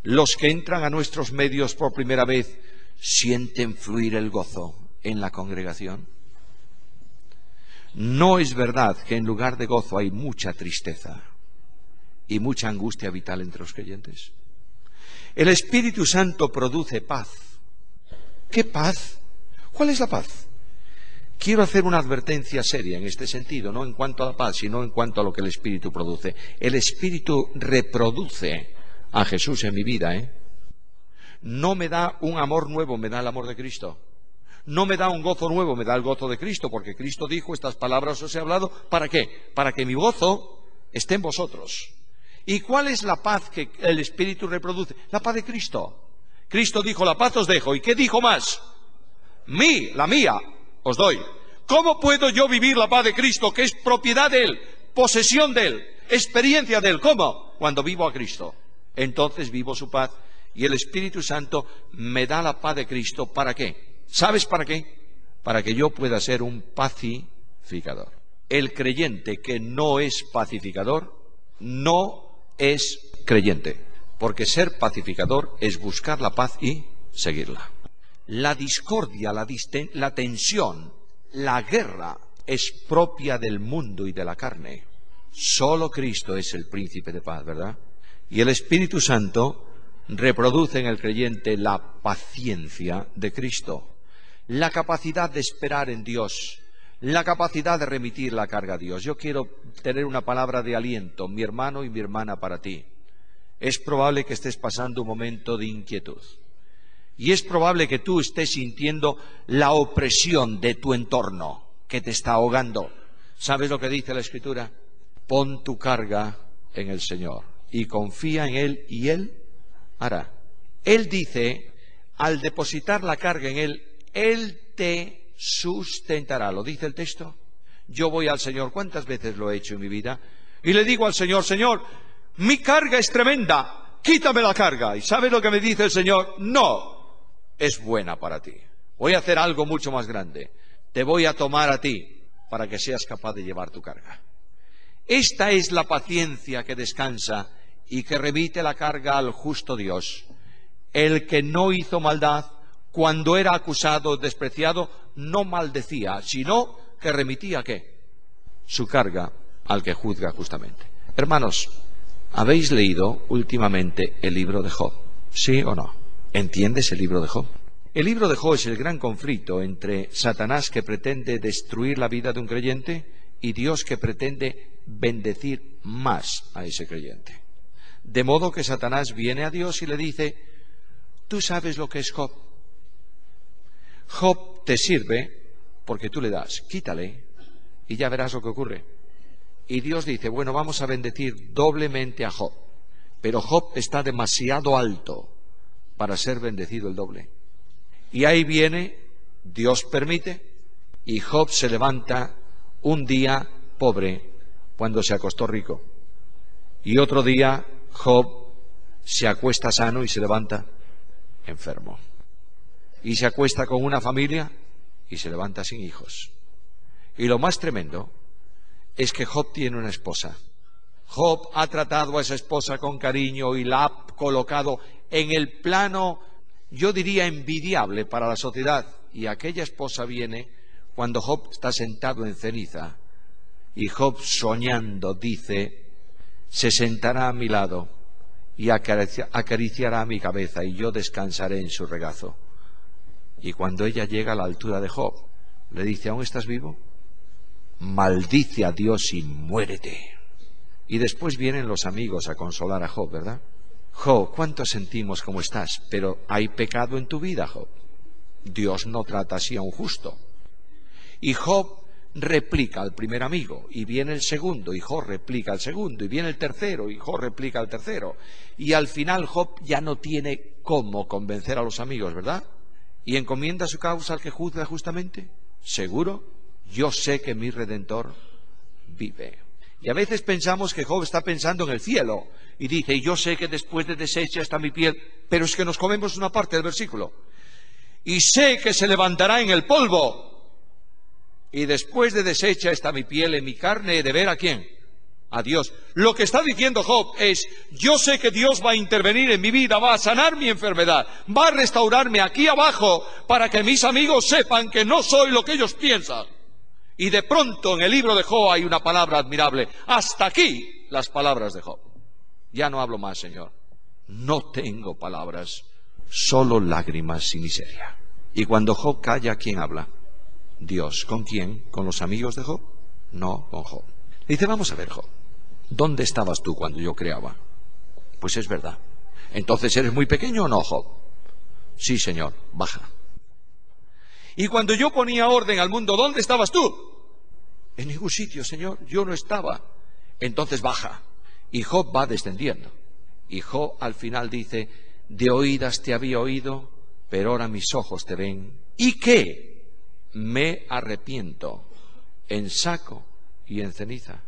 Los que entran a nuestros medios por primera vez, ¿sienten fluir el gozo en la congregación? ¿No es verdad que en lugar de gozo hay mucha tristeza y mucha angustia vital entre los creyentes? El Espíritu Santo produce paz. ¿Qué paz? ¿Cuál es la paz? Quiero hacer una advertencia seria en este sentido, no en cuanto a la paz, sino en cuanto a lo que el Espíritu produce. El Espíritu reproduce a Jesús en mi vida, No me da un amor nuevo, me da el amor de Cristo. No me da un gozo nuevo, me da el gozo de Cristo, porque Cristo dijo, estas palabras os he hablado, ¿para qué? Para que mi gozo esté en vosotros. ¿Y cuál es la paz que el Espíritu reproduce? La paz de Cristo. Cristo dijo, la paz os dejo. ¿Y qué dijo más? La mía, os doy. ¿Cómo puedo yo vivir la paz de Cristo, que es propiedad de Él, posesión de Él, experiencia de Él? ¿Cómo? Cuando vivo a Cristo. Entonces vivo su paz y el Espíritu Santo me da la paz de Cristo. ¿Para qué? ¿Sabes para qué? Para que yo pueda ser un pacificador. El creyente que no es pacificador no es creyente, porque ser pacificador es buscar la paz y seguirla. La discordia, la tensión, la guerra es propia del mundo y de la carne. Solo Cristo es el príncipe de paz, ¿verdad? Y el Espíritu Santo reproduce en el creyente la paciencia de Cristo, la capacidad de esperar en Dios, la capacidad de remitir la carga a Dios. Yo quiero tener una palabra de aliento, mi hermano y mi hermana, para ti. Es probable que estés pasando un momento de inquietud. Y es probable que tú estés sintiendo la opresión de tu entorno, que te está ahogando. ¿Sabes lo que dice la Escritura? Pon tu carga en el Señor y confía en Él y Él hará. Él dice, al depositar la carga en Él, Él te sustentará. ¿Lo dice el texto? Yo voy al Señor, ¿cuántas veces lo he hecho en mi vida? Y le digo al Señor, Señor, mi carga es tremenda, quítame la carga. ¿Y sabe lo que me dice el Señor? No, es buena para ti. Voy a hacer algo mucho más grande. Te voy a tomar a ti para que seas capaz de llevar tu carga. Esta es la paciencia que descansa y que remite la carga al justo Dios. El que no hizo maldad, cuando era acusado o despreciado, no maldecía, sino que remitía ¿qué? Su carga al que juzga justamente. Hermanos, ¿habéis leído últimamente el libro de Job? ¿Sí o no? ¿Entiendes el libro de Job? El libro de Job es el gran conflicto entre Satanás, que pretende destruir la vida de un creyente, y Dios, que pretende bendecir más a ese creyente. De modo que Satanás viene a Dios y le dice: tú sabes lo que es Job. Job te sirve porque tú le das, quítale y ya verás lo que ocurre. Y Dios dice: bueno, vamos a bendecir doblemente a Job, pero Job está demasiado alto para ser bendecido el doble. Y ahí viene, Dios permite, y Job se levanta un día pobre cuando se acostó rico, y otro día Job se acuesta sano y se levanta enfermo, y se acuesta con una familia y se levanta sin hijos. Y lo más tremendo es que Job tiene una esposa. Job ha tratado a esa esposa con cariño y la ha colocado en el plano, yo diría, envidiable para la sociedad. Y aquella esposa viene cuando Job está sentado en ceniza, y Job, soñando, dice: se sentará a mi lado y acariciará mi cabeza, y yo descansaré en su regazo. Y cuando ella llega a la altura de Job, le dice: ¿aún estás vivo? Maldice a Dios y muérete. Y después vienen los amigos a consolar a Job, ¿verdad? Job, ¿cuánto sentimos cómo estás? Pero hay pecado en tu vida, Job. Dios no trata así a un justo. Y Job replica al primer amigo, y viene el segundo, y Job replica al segundo, y viene el tercero, y Job replica al tercero. Y al final Job ya no tiene cómo convencer a los amigos, ¿verdad? Y encomienda su causa al que juzga justamente. ¿Seguro? Yo sé que mi Redentor vive. Y a veces pensamos que Job está pensando en el cielo, y dice: yo sé que después de deshecha está mi piel, pero es que nos comemos una parte del versículo. Y sé que se levantará en el polvo, y después de deshecha está mi piel, en mi carne he de ver ¿a quién? A Dios. Lo que está diciendo Job es: yo sé que Dios va a intervenir en mi vida, va a sanar mi enfermedad, va a restaurarme aquí abajo, para que mis amigos sepan que no soy lo que ellos piensan. Y de pronto en el libro de Job hay una palabra admirable. Hasta aquí las palabras de Job. Ya no hablo más, Señor. No tengo palabras, solo lágrimas y miseria. Y cuando Job calla, ¿quién habla? Dios. ¿Con quién? ¿Con los amigos de Job? No, con Job. Dice: vamos a ver, Job, ¿dónde estabas tú cuando yo creaba? Pues es verdad. ¿Entonces eres muy pequeño o no, Job? Sí, Señor, baja. Y cuando yo ponía orden al mundo, ¿dónde estabas tú? En ningún sitio, Señor, yo no estaba. Entonces baja. Y Job va descendiendo. Y Job al final dice: de oídas te había oído, pero ahora mis ojos te ven. ¿Y qué? Me arrepiento en saco y en ceniza.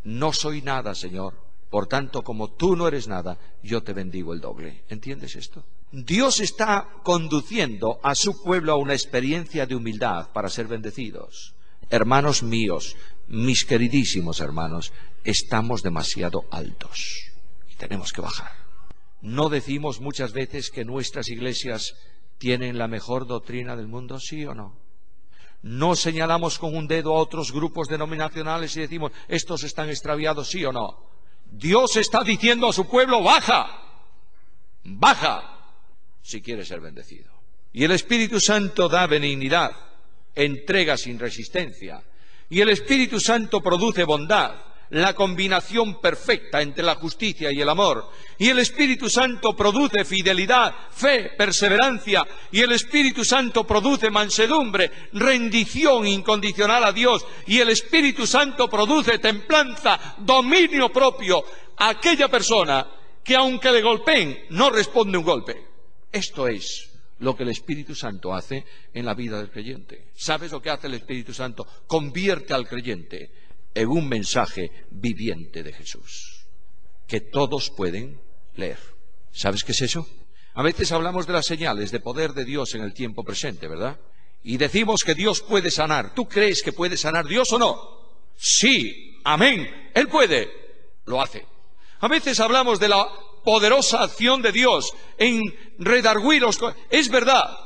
No soy nada, Señor. Por tanto, como tú no eres nada, yo te bendigo el doble. ¿Entiendes esto? Dios está conduciendo a su pueblo a una experiencia de humildad para ser bendecidos. Hermanos míos, mis queridísimos hermanos, estamos demasiado altos y tenemos que bajar. ¿No decimos muchas veces que nuestras iglesias tienen la mejor doctrina del mundo? ¿Sí o no? ¿No señalamos con un dedo a otros grupos denominacionales y decimos: estos están extraviados? ¿Sí o no? Dios está diciendo a su pueblo: baja, baja, si quieres ser bendecido. Y el Espíritu Santo da benignidad, entrega sin resistencia. Y el Espíritu Santo produce bondad, la combinación perfecta entre la justicia y el amor. Y el Espíritu Santo produce fidelidad, fe, perseverancia. Y el Espíritu Santo produce mansedumbre, rendición incondicional a Dios. Y el Espíritu Santo produce templanza, dominio propio. Aquella persona que aunque le golpeen, no responde un golpe. Esto es lo que el Espíritu Santo hace en la vida del creyente. ¿Sabes lo que hace el Espíritu Santo? Convierte al creyente en un mensaje viviente de Jesús, que todos pueden leer. ¿Sabes qué es eso? A veces hablamos de las señales de poder de Dios en el tiempo presente, ¿verdad? Y decimos que Dios puede sanar. ¿Tú crees que puede sanar Dios o no? Sí, amén. Él puede, lo hace. A veces hablamos de la poderosa acción de Dios en redarguir los... Es verdad,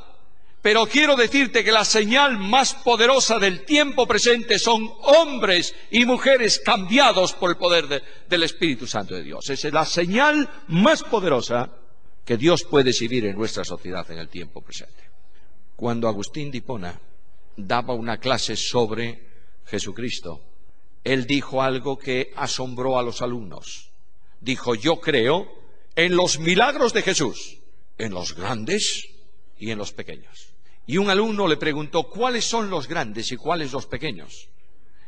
pero quiero decirte que la señal más poderosa del tiempo presente son hombres y mujeres cambiados por el poder del Espíritu Santo de Dios. Esa es la señal más poderosa que Dios puede exhibir en nuestra sociedad en el tiempo presente. Cuando Agustín de Hipona daba una clase sobre Jesucristo, él dijo algo que asombró a los alumnos. Dijo: yo creo en los milagros de Jesús, en los grandes y en los pequeños. Y un alumno le preguntó: ¿cuáles son los grandes y cuáles los pequeños?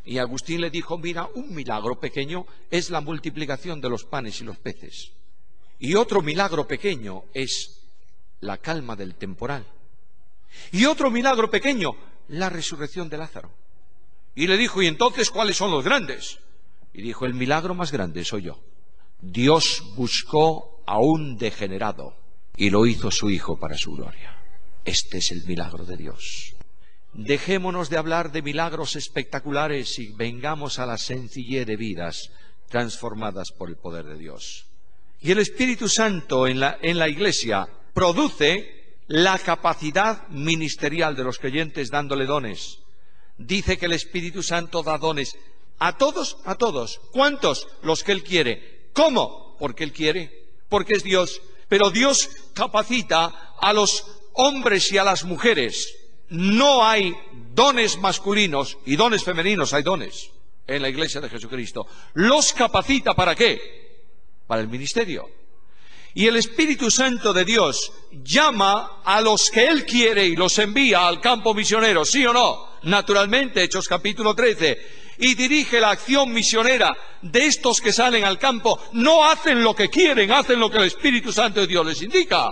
Y Agustín le dijo: mira, un milagro pequeño es la multiplicación de los panes y los peces. Y otro milagro pequeño es la calma del temporal. Y otro milagro pequeño, la resurrección de Lázaro. Y le dijo: ¿y entonces cuáles son los grandes? Y dijo: el milagro más grande soy yo. Dios buscó a un degenerado y lo hizo su hijo para su gloria. Este es el milagro de Dios. Dejémonos de hablar de milagros espectaculares y vengamos a la sencillez de vidas transformadas por el poder de Dios. Y el Espíritu Santo en la Iglesia produce la capacidad ministerial de los creyentes dándole dones. Dice que el Espíritu Santo da dones a todos, a todos. ¿Cuántos? Los que Él quiere. ¿Cómo? Porque Él quiere, porque es Dios. Pero Dios capacita a los hombres y a las mujeres. No hay dones masculinos y dones femeninos, hay dones en la Iglesia de Jesucristo. ¿Los capacita para qué? Para el ministerio. Y el Espíritu Santo de Dios llama a los que Él quiere y los envía al campo misionero, ¿sí o no? Naturalmente, Hechos capítulo 13. Y dirige la acción misionera de estos que salen al campo. No hacen lo que quieren, hacen lo que el Espíritu Santo de Dios les indica.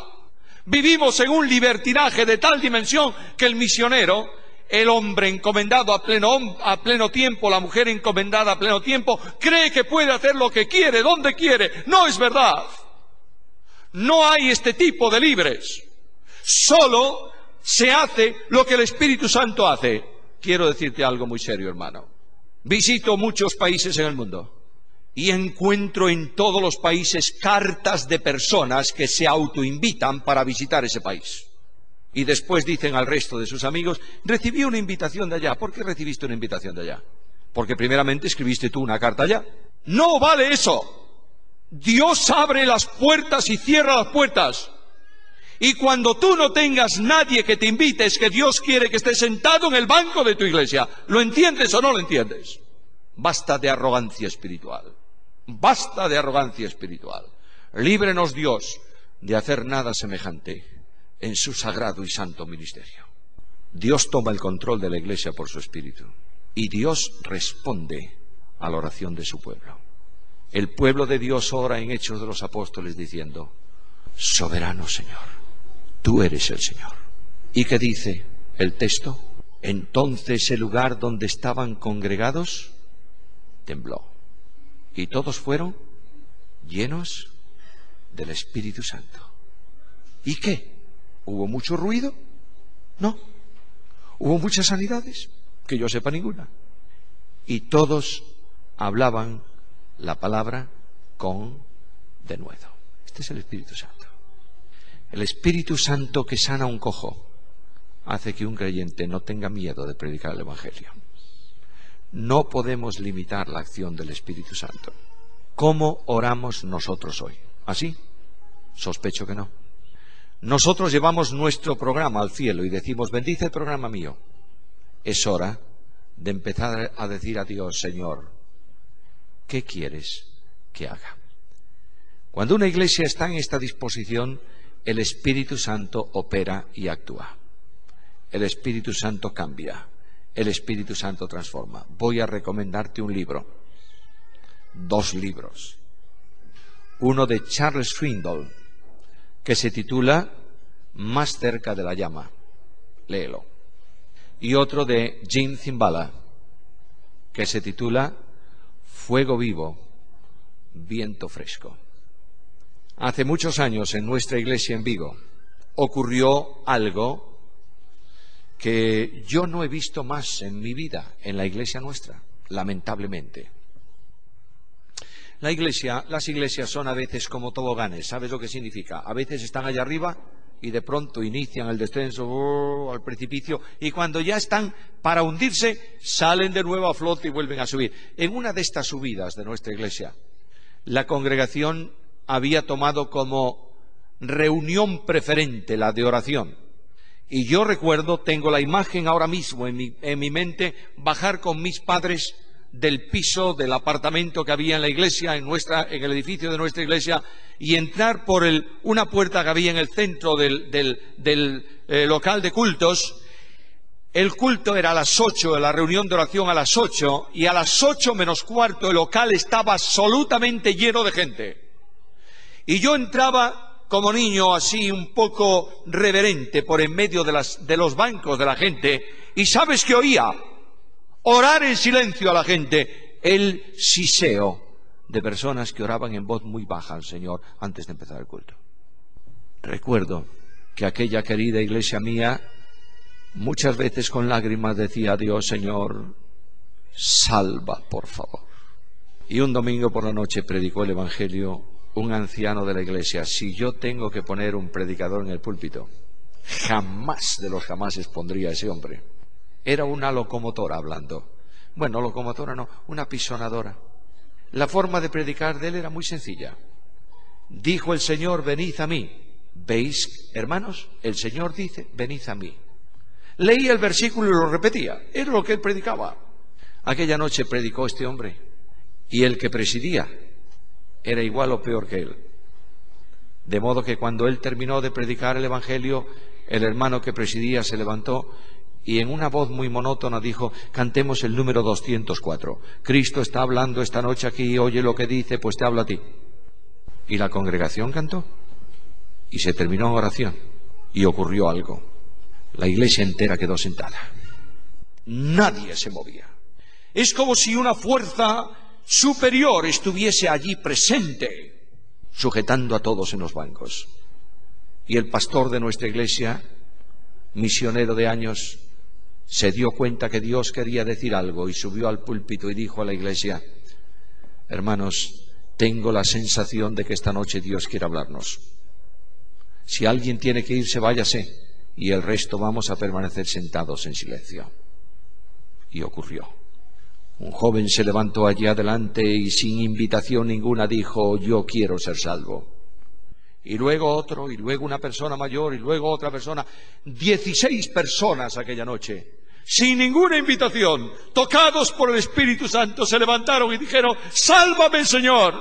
Vivimos en un libertinaje de tal dimensión que el misionero, el hombre encomendado a pleno tiempo, la mujer encomendada a pleno tiempo, cree que puede hacer lo que quiere, donde quiere. No es verdad. No hay este tipo de libres. Solo se hace lo que el Espíritu Santo hace. Quiero decirte algo muy serio, hermano. Visito muchos países en el mundo y encuentro en todos los países cartas de personas que se autoinvitan para visitar ese país. Y después dicen al resto de sus amigos: recibí una invitación de allá. ¿Por qué recibiste una invitación de allá? Porque primeramente escribiste tú una carta allá. No vale eso. Dios abre las puertas y cierra las puertas. Y cuando tú no tengas nadie que te invite, es que Dios quiere que estés sentado en el banco de tu iglesia. ¿Lo entiendes o no lo entiendes? Basta de arrogancia espiritual. Basta de arrogancia espiritual. Líbrenos Dios de hacer nada semejante en su sagrado y santo ministerio. Dios toma el control de la iglesia por su Espíritu. Y Dios responde a la oración de su pueblo. El pueblo de Dios ora en Hechos de los Apóstoles diciendo: soberano Señor, tú eres el Señor. ¿Y qué dice el texto? Entonces el lugar donde estaban congregados tembló, y todos fueron llenos del Espíritu Santo. ¿Y qué? ¿Hubo mucho ruido? No. ¿Hubo muchas sanidades? Que yo sepa, ninguna. Y todos hablaban la palabra con denuedo. Este es el Espíritu Santo. El Espíritu Santo que sana a un cojo hace que un creyente no tenga miedo de predicar el Evangelio. No podemos limitar la acción del Espíritu Santo. ¿Cómo oramos nosotros hoy? ¿Así? Sospecho que no. Nosotros llevamos nuestro programa al cielo y decimos: bendice el programa mío. Es hora de empezar a decir a Dios: Señor, ¿qué quieres que haga? Cuando una iglesia está en esta disposición, el Espíritu Santo opera y actúa. El Espíritu Santo cambia. El Espíritu Santo transforma. Voy a recomendarte un libro. 2 libros. Uno de Charles Swindoll, que se titula Más cerca de la llama. Léelo. Y otro de Jim Cymbala, que se titula Fuego vivo, viento fresco. Hace muchos años en nuestra iglesia en Vigo ocurrió algo que yo no he visto más en mi vida en la iglesia nuestra, lamentablemente. Las iglesias son a veces como toboganes. ¿Sabes lo que significa? A veces están allá arriba y de pronto inician el descenso al precipicio, y cuando ya están para hundirse, salen de nuevo a flote y vuelven a subir. En una de estas subidas de nuestra iglesia, la congregación había tomado como reunión preferente la de oración. Y yo recuerdo, tengo la imagen ahora mismo en mi mente, bajar con mis padres del piso del apartamento que había en la iglesia, en el edificio de nuestra iglesia, y entrar por una puerta que había en el centro del local de cultos. El culto era a las 8, la reunión de oración a las 8, y a las 8 menos cuarto el local estaba absolutamente lleno de gente. Y yo entraba como niño, así un poco reverente, por en medio de los bancos de la gente, y ¿sabes qué oía? Orar en silencio a la gente, el siseo de personas que oraban en voz muy baja al Señor antes de empezar el culto. Recuerdo que aquella querida iglesia mía muchas veces con lágrimas decía a Dios: Señor, salva, por favor. Y un domingo por la noche predicó el Evangelio un anciano de la iglesia. Si yo tengo que poner un predicador en el púlpito, jamás de los jamases pondría a ese hombre. Era una locomotora hablando. Bueno, locomotora no, una pisonadora. La forma de predicar de él era muy sencilla. Dijo el Señor: venid a mí. ¿Veis, hermanos? El Señor dice: venid a mí. Leía el versículo y lo repetía. Era lo que él predicaba. Aquella noche predicó este hombre, y el que presidía era igual o peor que él. De modo que cuando él terminó de predicar el Evangelio, el hermano que presidía se levantó y en una voz muy monótona dijo: cantemos el número 204. Cristo está hablando esta noche aquí, oye lo que dice, pues te hablo a ti. Y la congregación cantó, y se terminó en oración, y ocurrió algo. La iglesia entera quedó sentada. Nadie se movía. Es como si una fuerza superior estuviese allí presente, sujetando a todos en los bancos. Y el pastor de nuestra iglesia, misionero de años, se dio cuenta que Dios quería decir algo y subió al púlpito y dijo a la iglesia: hermanos, tengo la sensación de que esta noche Dios quiere hablarnos. Si alguien tiene que irse, váyase, y el resto vamos a permanecer sentados en silencio. Y ocurrió. Un joven se levantó allí adelante y sin invitación ninguna dijo: yo quiero ser salvo. Y luego otro, y luego una persona mayor, y luego otra persona. 16 personas aquella noche, sin ninguna invitación, tocados por el Espíritu Santo, se levantaron y dijeron: sálvame, Señor,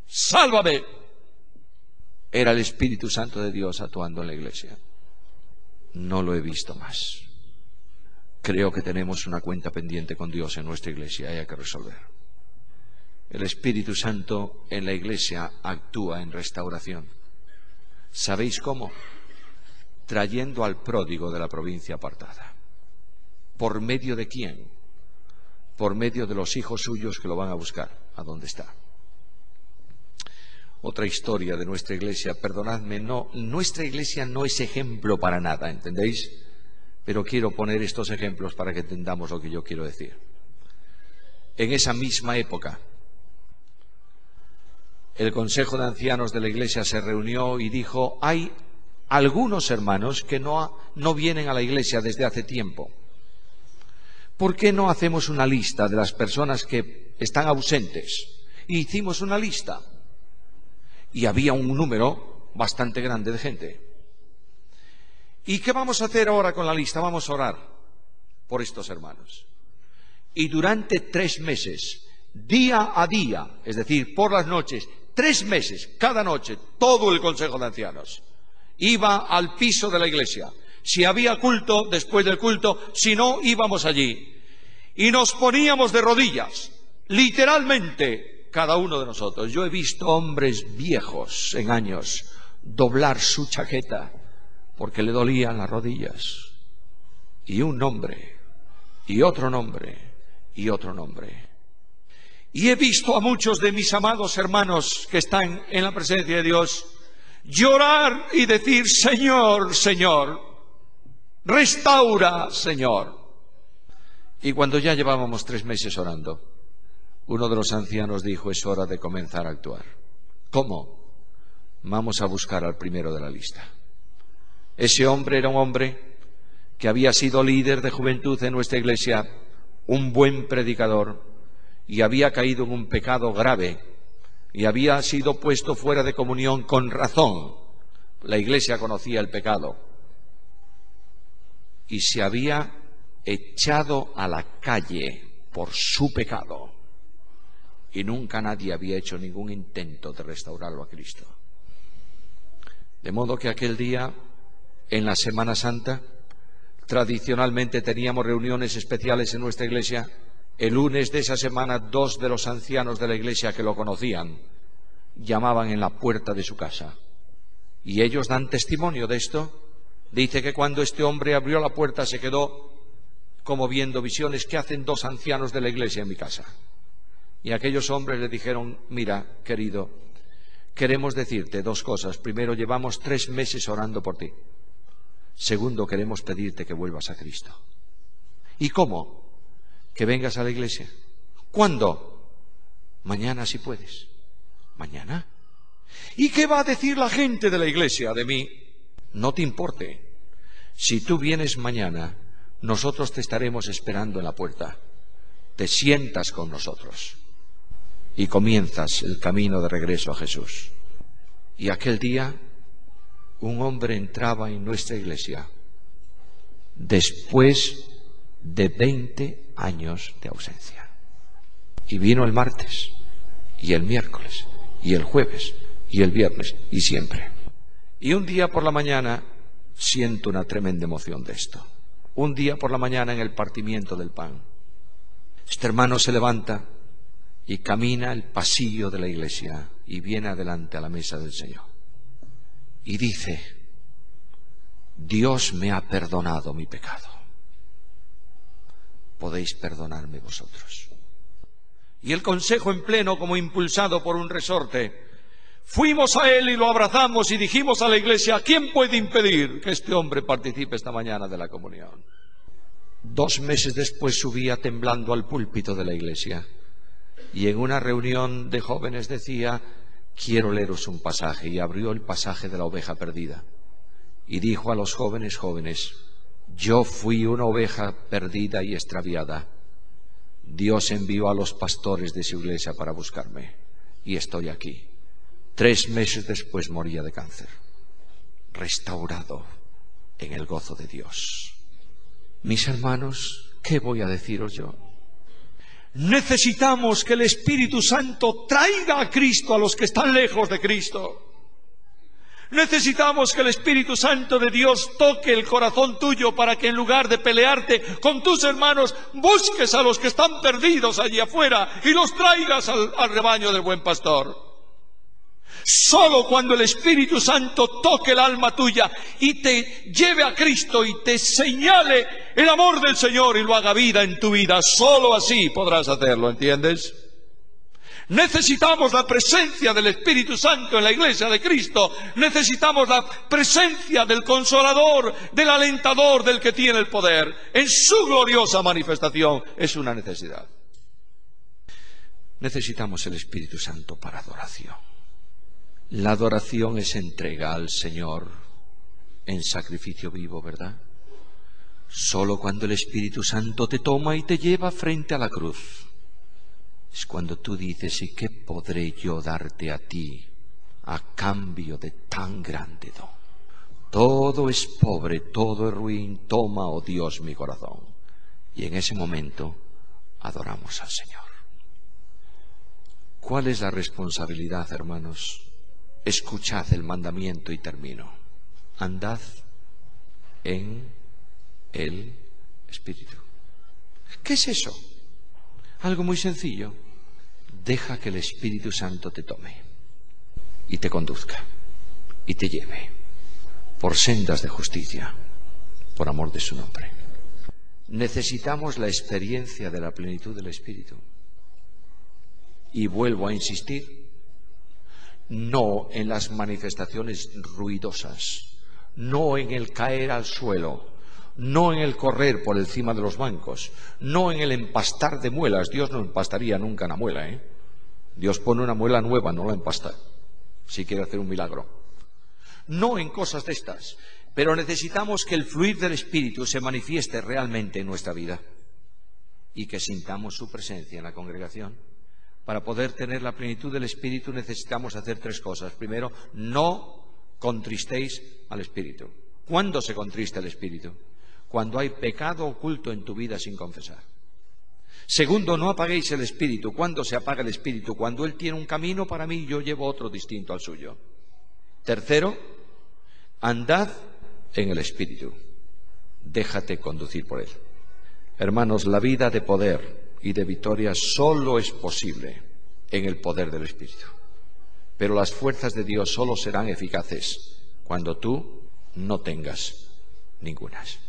sálvame. Era el Espíritu Santo de Dios actuando en la iglesia. No lo he visto más. Creo que tenemos una cuenta pendiente con Dios en nuestra iglesia y hay que resolver. El Espíritu Santo en la iglesia actúa en restauración. ¿Sabéis cómo? Trayendo al pródigo de la provincia apartada. ¿Por medio de quién? Por medio de los hijos suyos que lo van a buscar a donde está. Otra historia de nuestra iglesia, perdonadme, nuestra iglesia no es ejemplo para nada, ¿entendéis? Pero quiero poner estos ejemplos para que entendamos lo que yo quiero decir. En esa misma época, el Consejo de Ancianos de la Iglesia se reunió y dijo: hay algunos hermanos que no vienen a la Iglesia desde hace tiempo. ¿Por qué no hacemos una lista de las personas que están ausentes? Y hicimos una lista. Y había un número bastante grande de gente. ¿Y qué vamos a hacer ahora con la lista? Vamos a orar por estos hermanos. Y durante 3 meses, día a día, es decir, por las noches, 3 meses, cada noche, todo el Consejo de Ancianos iba al piso de la iglesia. Si había culto, después del culto; si no, íbamos allí. Y nos poníamos de rodillas, literalmente, cada uno de nosotros. Yo he visto hombres viejos en años doblar su chaqueta porque le dolían las rodillas. Y un nombre, y otro nombre, y otro nombre. Y he visto a muchos de mis amados hermanos que están en la presencia de Dios llorar y decir: Señor, Señor, restaura, Señor. Y cuando ya llevábamos 3 meses orando, Uno de los ancianos dijo: es hora de comenzar a actuar. ¿Cómo? Vamos a buscar al primero de la lista. Ese hombre era un hombre que había sido líder de juventud en nuestra iglesia, un buen predicador, y había caído en un pecado grave y había sido puesto fuera de comunión con razón. La iglesia conocía el pecado y se había echado a la calle por su pecado, y nunca nadie había hecho ningún intento de restaurarlo a Cristo. De modo que aquel día, en la Semana Santa, tradicionalmente teníamos reuniones especiales en nuestra iglesia. El lunes de esa semana, 2 de los ancianos de la iglesia que lo conocían llamaban en la puerta de su casa, y ellos dan testimonio de esto. Dice que cuando este hombre abrió la puerta se quedó como viendo visiones. ¿Qué hacen 2 ancianos de la iglesia en mi casa? Y aquellos hombres le dijeron: mira, querido, queremos decirte 2 cosas. Primero, llevamos 3 meses orando por ti. Segundo, queremos pedirte que vuelvas a Cristo. ¿Y cómo? Que vengas a la iglesia. ¿Cuándo? Mañana, si puedes. ¿Mañana? ¿Y qué va a decir la gente de la iglesia de mí? No te importe. Si tú vienes mañana, nosotros te estaremos esperando en la puerta. Te sientas con nosotros y comienzas el camino de regreso a Jesús. Y aquel día un hombre entraba en nuestra iglesia después de 20 años de ausencia. Y vino el martes, y el miércoles, y el jueves, y el viernes, y siempre. Y un día por la mañana siento una tremenda emoción de esto. Un día por la mañana, en el partimiento del pan, este hermano se levanta y camina el pasillo de la iglesia y viene adelante a la mesa del Señor y dice: Dios me ha perdonado mi pecado. ¿Podéis perdonarme vosotros? Y el consejo en pleno, como impulsado por un resorte, fuimos a él y lo abrazamos y dijimos a la iglesia: ¿quién puede impedir que este hombre participe esta mañana de la comunión? 2 meses después subía temblando al púlpito de la iglesia y en una reunión de jóvenes decía: quiero leeros un pasaje, y abrió el pasaje de la oveja perdida y dijo a los jóvenes: yo fui una oveja perdida y extraviada. Dios envió a los pastores de su iglesia para buscarme y estoy aquí. 3 meses después moría de cáncer, restaurado en el gozo de Dios. Mis hermanos, ¿qué voy a deciros yo? Necesitamos que el Espíritu Santo traiga a Cristo a los que están lejos de Cristo. Necesitamos que el Espíritu Santo de Dios toque el corazón tuyo para que en lugar de pelearte con tus hermanos, busques a los que están perdidos allí afuera y los traigas al rebaño del buen pastor. Solo cuando el Espíritu Santo toque el alma tuya y te lleve a Cristo y te señale el amor del Señor y lo haga vida en tu vida, solo así podrás hacerlo, ¿entiendes? Necesitamos la presencia del Espíritu Santo en la iglesia de Cristo. Necesitamos la presencia del Consolador, del Alentador, del que tiene el poder. En su gloriosa manifestación es una necesidad. Necesitamos el Espíritu Santo para adoración. La adoración es entrega al Señor en sacrificio vivo, ¿verdad? Solo cuando el Espíritu Santo te toma y te lleva frente a la cruz, es cuando tú dices: ¿y qué podré yo darte a ti a cambio de tan grande don? Todo es pobre, todo es ruin, toma, oh Dios, mi corazón. Y en ese momento adoramos al Señor. ¿Cuál es la responsabilidad, hermanos? Escuchad el mandamiento y termino. Andad en el Espíritu. ¿Qué es eso? Algo muy sencillo. Deja que el Espíritu Santo te tome y te conduzca y te lleve por sendas de justicia, por amor de su nombre. Necesitamos la experiencia de la plenitud del Espíritu. Y vuelvo a insistir, no en las manifestaciones ruidosas, no en el caer al suelo, no en el correr por encima de los bancos, no en el empastar de muelas. Dios no empastaría nunca una muela, ¿eh? Dios pone una muela nueva, no la empasta, si quiere hacer un milagro. No en cosas de estas, pero necesitamos que el fluir del Espíritu se manifieste realmente en nuestra vida y que sintamos su presencia en la congregación. Para poder tener la plenitud del Espíritu necesitamos hacer tres cosas. Primero, no contristéis al Espíritu. ¿Cuándo se contrista el Espíritu? Cuando hay pecado oculto en tu vida sin confesar. Segundo, no apaguéis el Espíritu. ¿Cuándo se apaga el Espíritu? Cuando Él tiene un camino para mí y yo llevo otro distinto al suyo. Tercero, andad en el Espíritu. Déjate conducir por Él. Hermanos, la vida de poder y de victoria solo es posible en el poder del Espíritu. Pero las fuerzas de Dios solo serán eficaces cuando tú no tengas ningunas.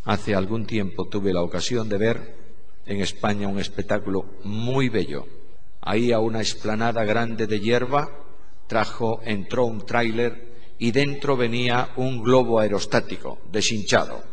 Hace algún tiempo tuve la ocasión de ver en España un espectáculo muy bello. Ahí a una explanada grande de hierba entró un tráiler y dentro venía un globo aerostático deshinchado.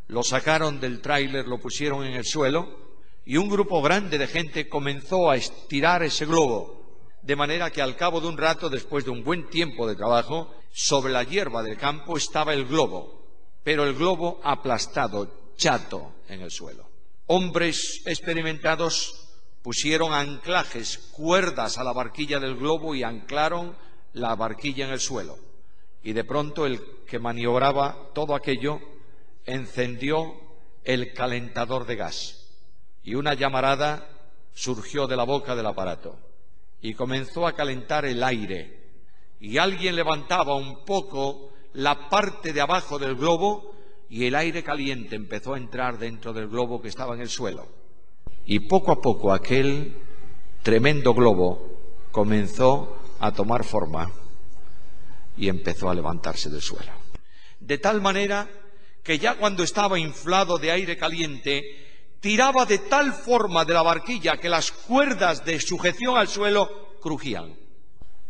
Lo sacaron del tráiler, lo pusieron en el suelo y un grupo grande de gente comenzó a estirar ese globo, de manera que al cabo de un rato, después de un buen tiempo de trabajo, sobre la hierba del campo estaba el globo, pero el globo aplastado, chato en el suelo. Hombres experimentados pusieron anclajes, cuerdas a la barquilla del globo y anclaron la barquilla en el suelo. Y de pronto el que maniobraba todo aquello encendió el calentador de gas y una llamarada surgió de la boca del aparato y comenzó a calentar el aire y alguien levantaba un poco la parte de abajo del globo y el aire caliente empezó a entrar dentro del globo que estaba en el suelo y poco a poco aquel tremendo globo comenzó a tomar forma y empezó a levantarse del suelo. De tal manera que ya cuando estaba inflado de aire caliente, tiraba de tal forma de la barquilla que las cuerdas de sujeción al suelo crujían.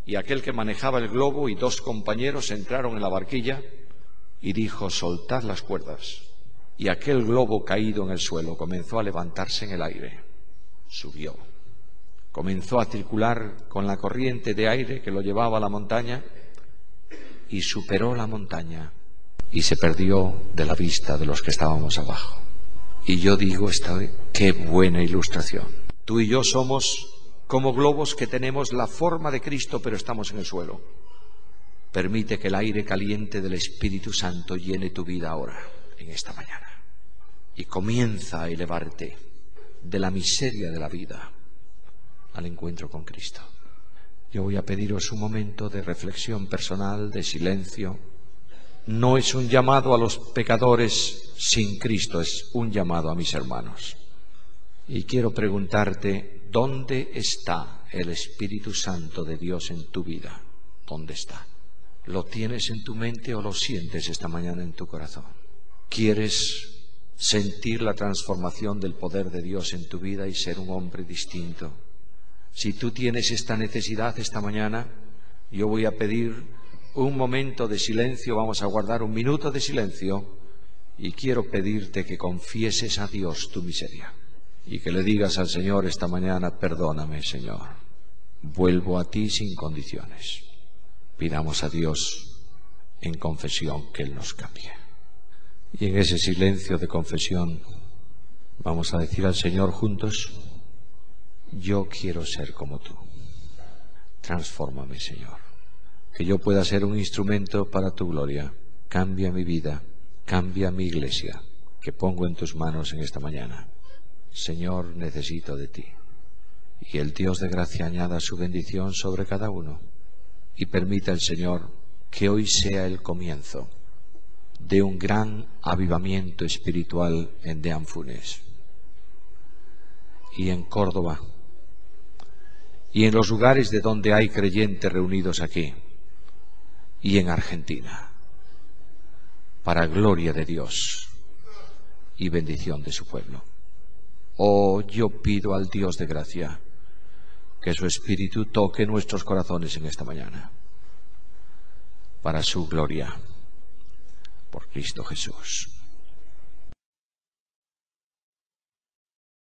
Y aquel que manejaba el globo y dos compañeros entraron en la barquilla y dijo: soltad las cuerdas. Y aquel globo caído en el suelo comenzó a levantarse en el aire. Subió. Comenzó a circular con la corriente de aire que lo llevaba a la montaña y superó la montaña y se perdió de la vista de los que estábamos abajo. Y yo digo, qué buena ilustración. Tú y yo somos como globos que tenemos la forma de Cristo, pero estamos en el suelo. Permite que el aire caliente del Espíritu Santo llene tu vida ahora, en esta mañana. Y comienza a elevarte de la miseria de la vida al encuentro con Cristo. Yo voy a pediros un momento de reflexión personal, de silencio. No es un llamado a los pecadores sin Cristo, es un llamado a mis hermanos. Y quiero preguntarte, ¿dónde está el Espíritu Santo de Dios en tu vida? ¿Dónde está? ¿Lo tienes en tu mente o lo sientes esta mañana en tu corazón? ¿Quieres sentir la transformación del poder de Dios en tu vida y ser un hombre distinto? Si tú tienes esta necesidad esta mañana, yo voy a pedir un momento de silencio, vamos a guardar un minuto de silencio y quiero pedirte que confieses a Dios tu miseria y que le digas al Señor esta mañana: perdóname, Señor, vuelvo a ti sin condiciones. Pidamos a Dios en confesión que Él nos cambie. Y en ese silencio de confesión vamos a decir al Señor juntos: yo quiero ser como tú. Transfórmame, Señor. Que yo pueda ser un instrumento para tu gloria. Cambia mi vida, cambia mi iglesia, que pongo en tus manos en esta mañana. Señor, necesito de ti. Y el Dios de gracia añada su bendición sobre cada uno. Y permita el Señor que hoy sea el comienzo de un gran avivamiento espiritual en Deán Funes y en Córdoba y en los lugares de donde hay creyentes reunidos aquí y en Argentina, para gloria de Dios y bendición de su pueblo. Oh, yo pido al Dios de gracia que su Espíritu toque nuestros corazones en esta mañana, para su gloria, por Cristo Jesús.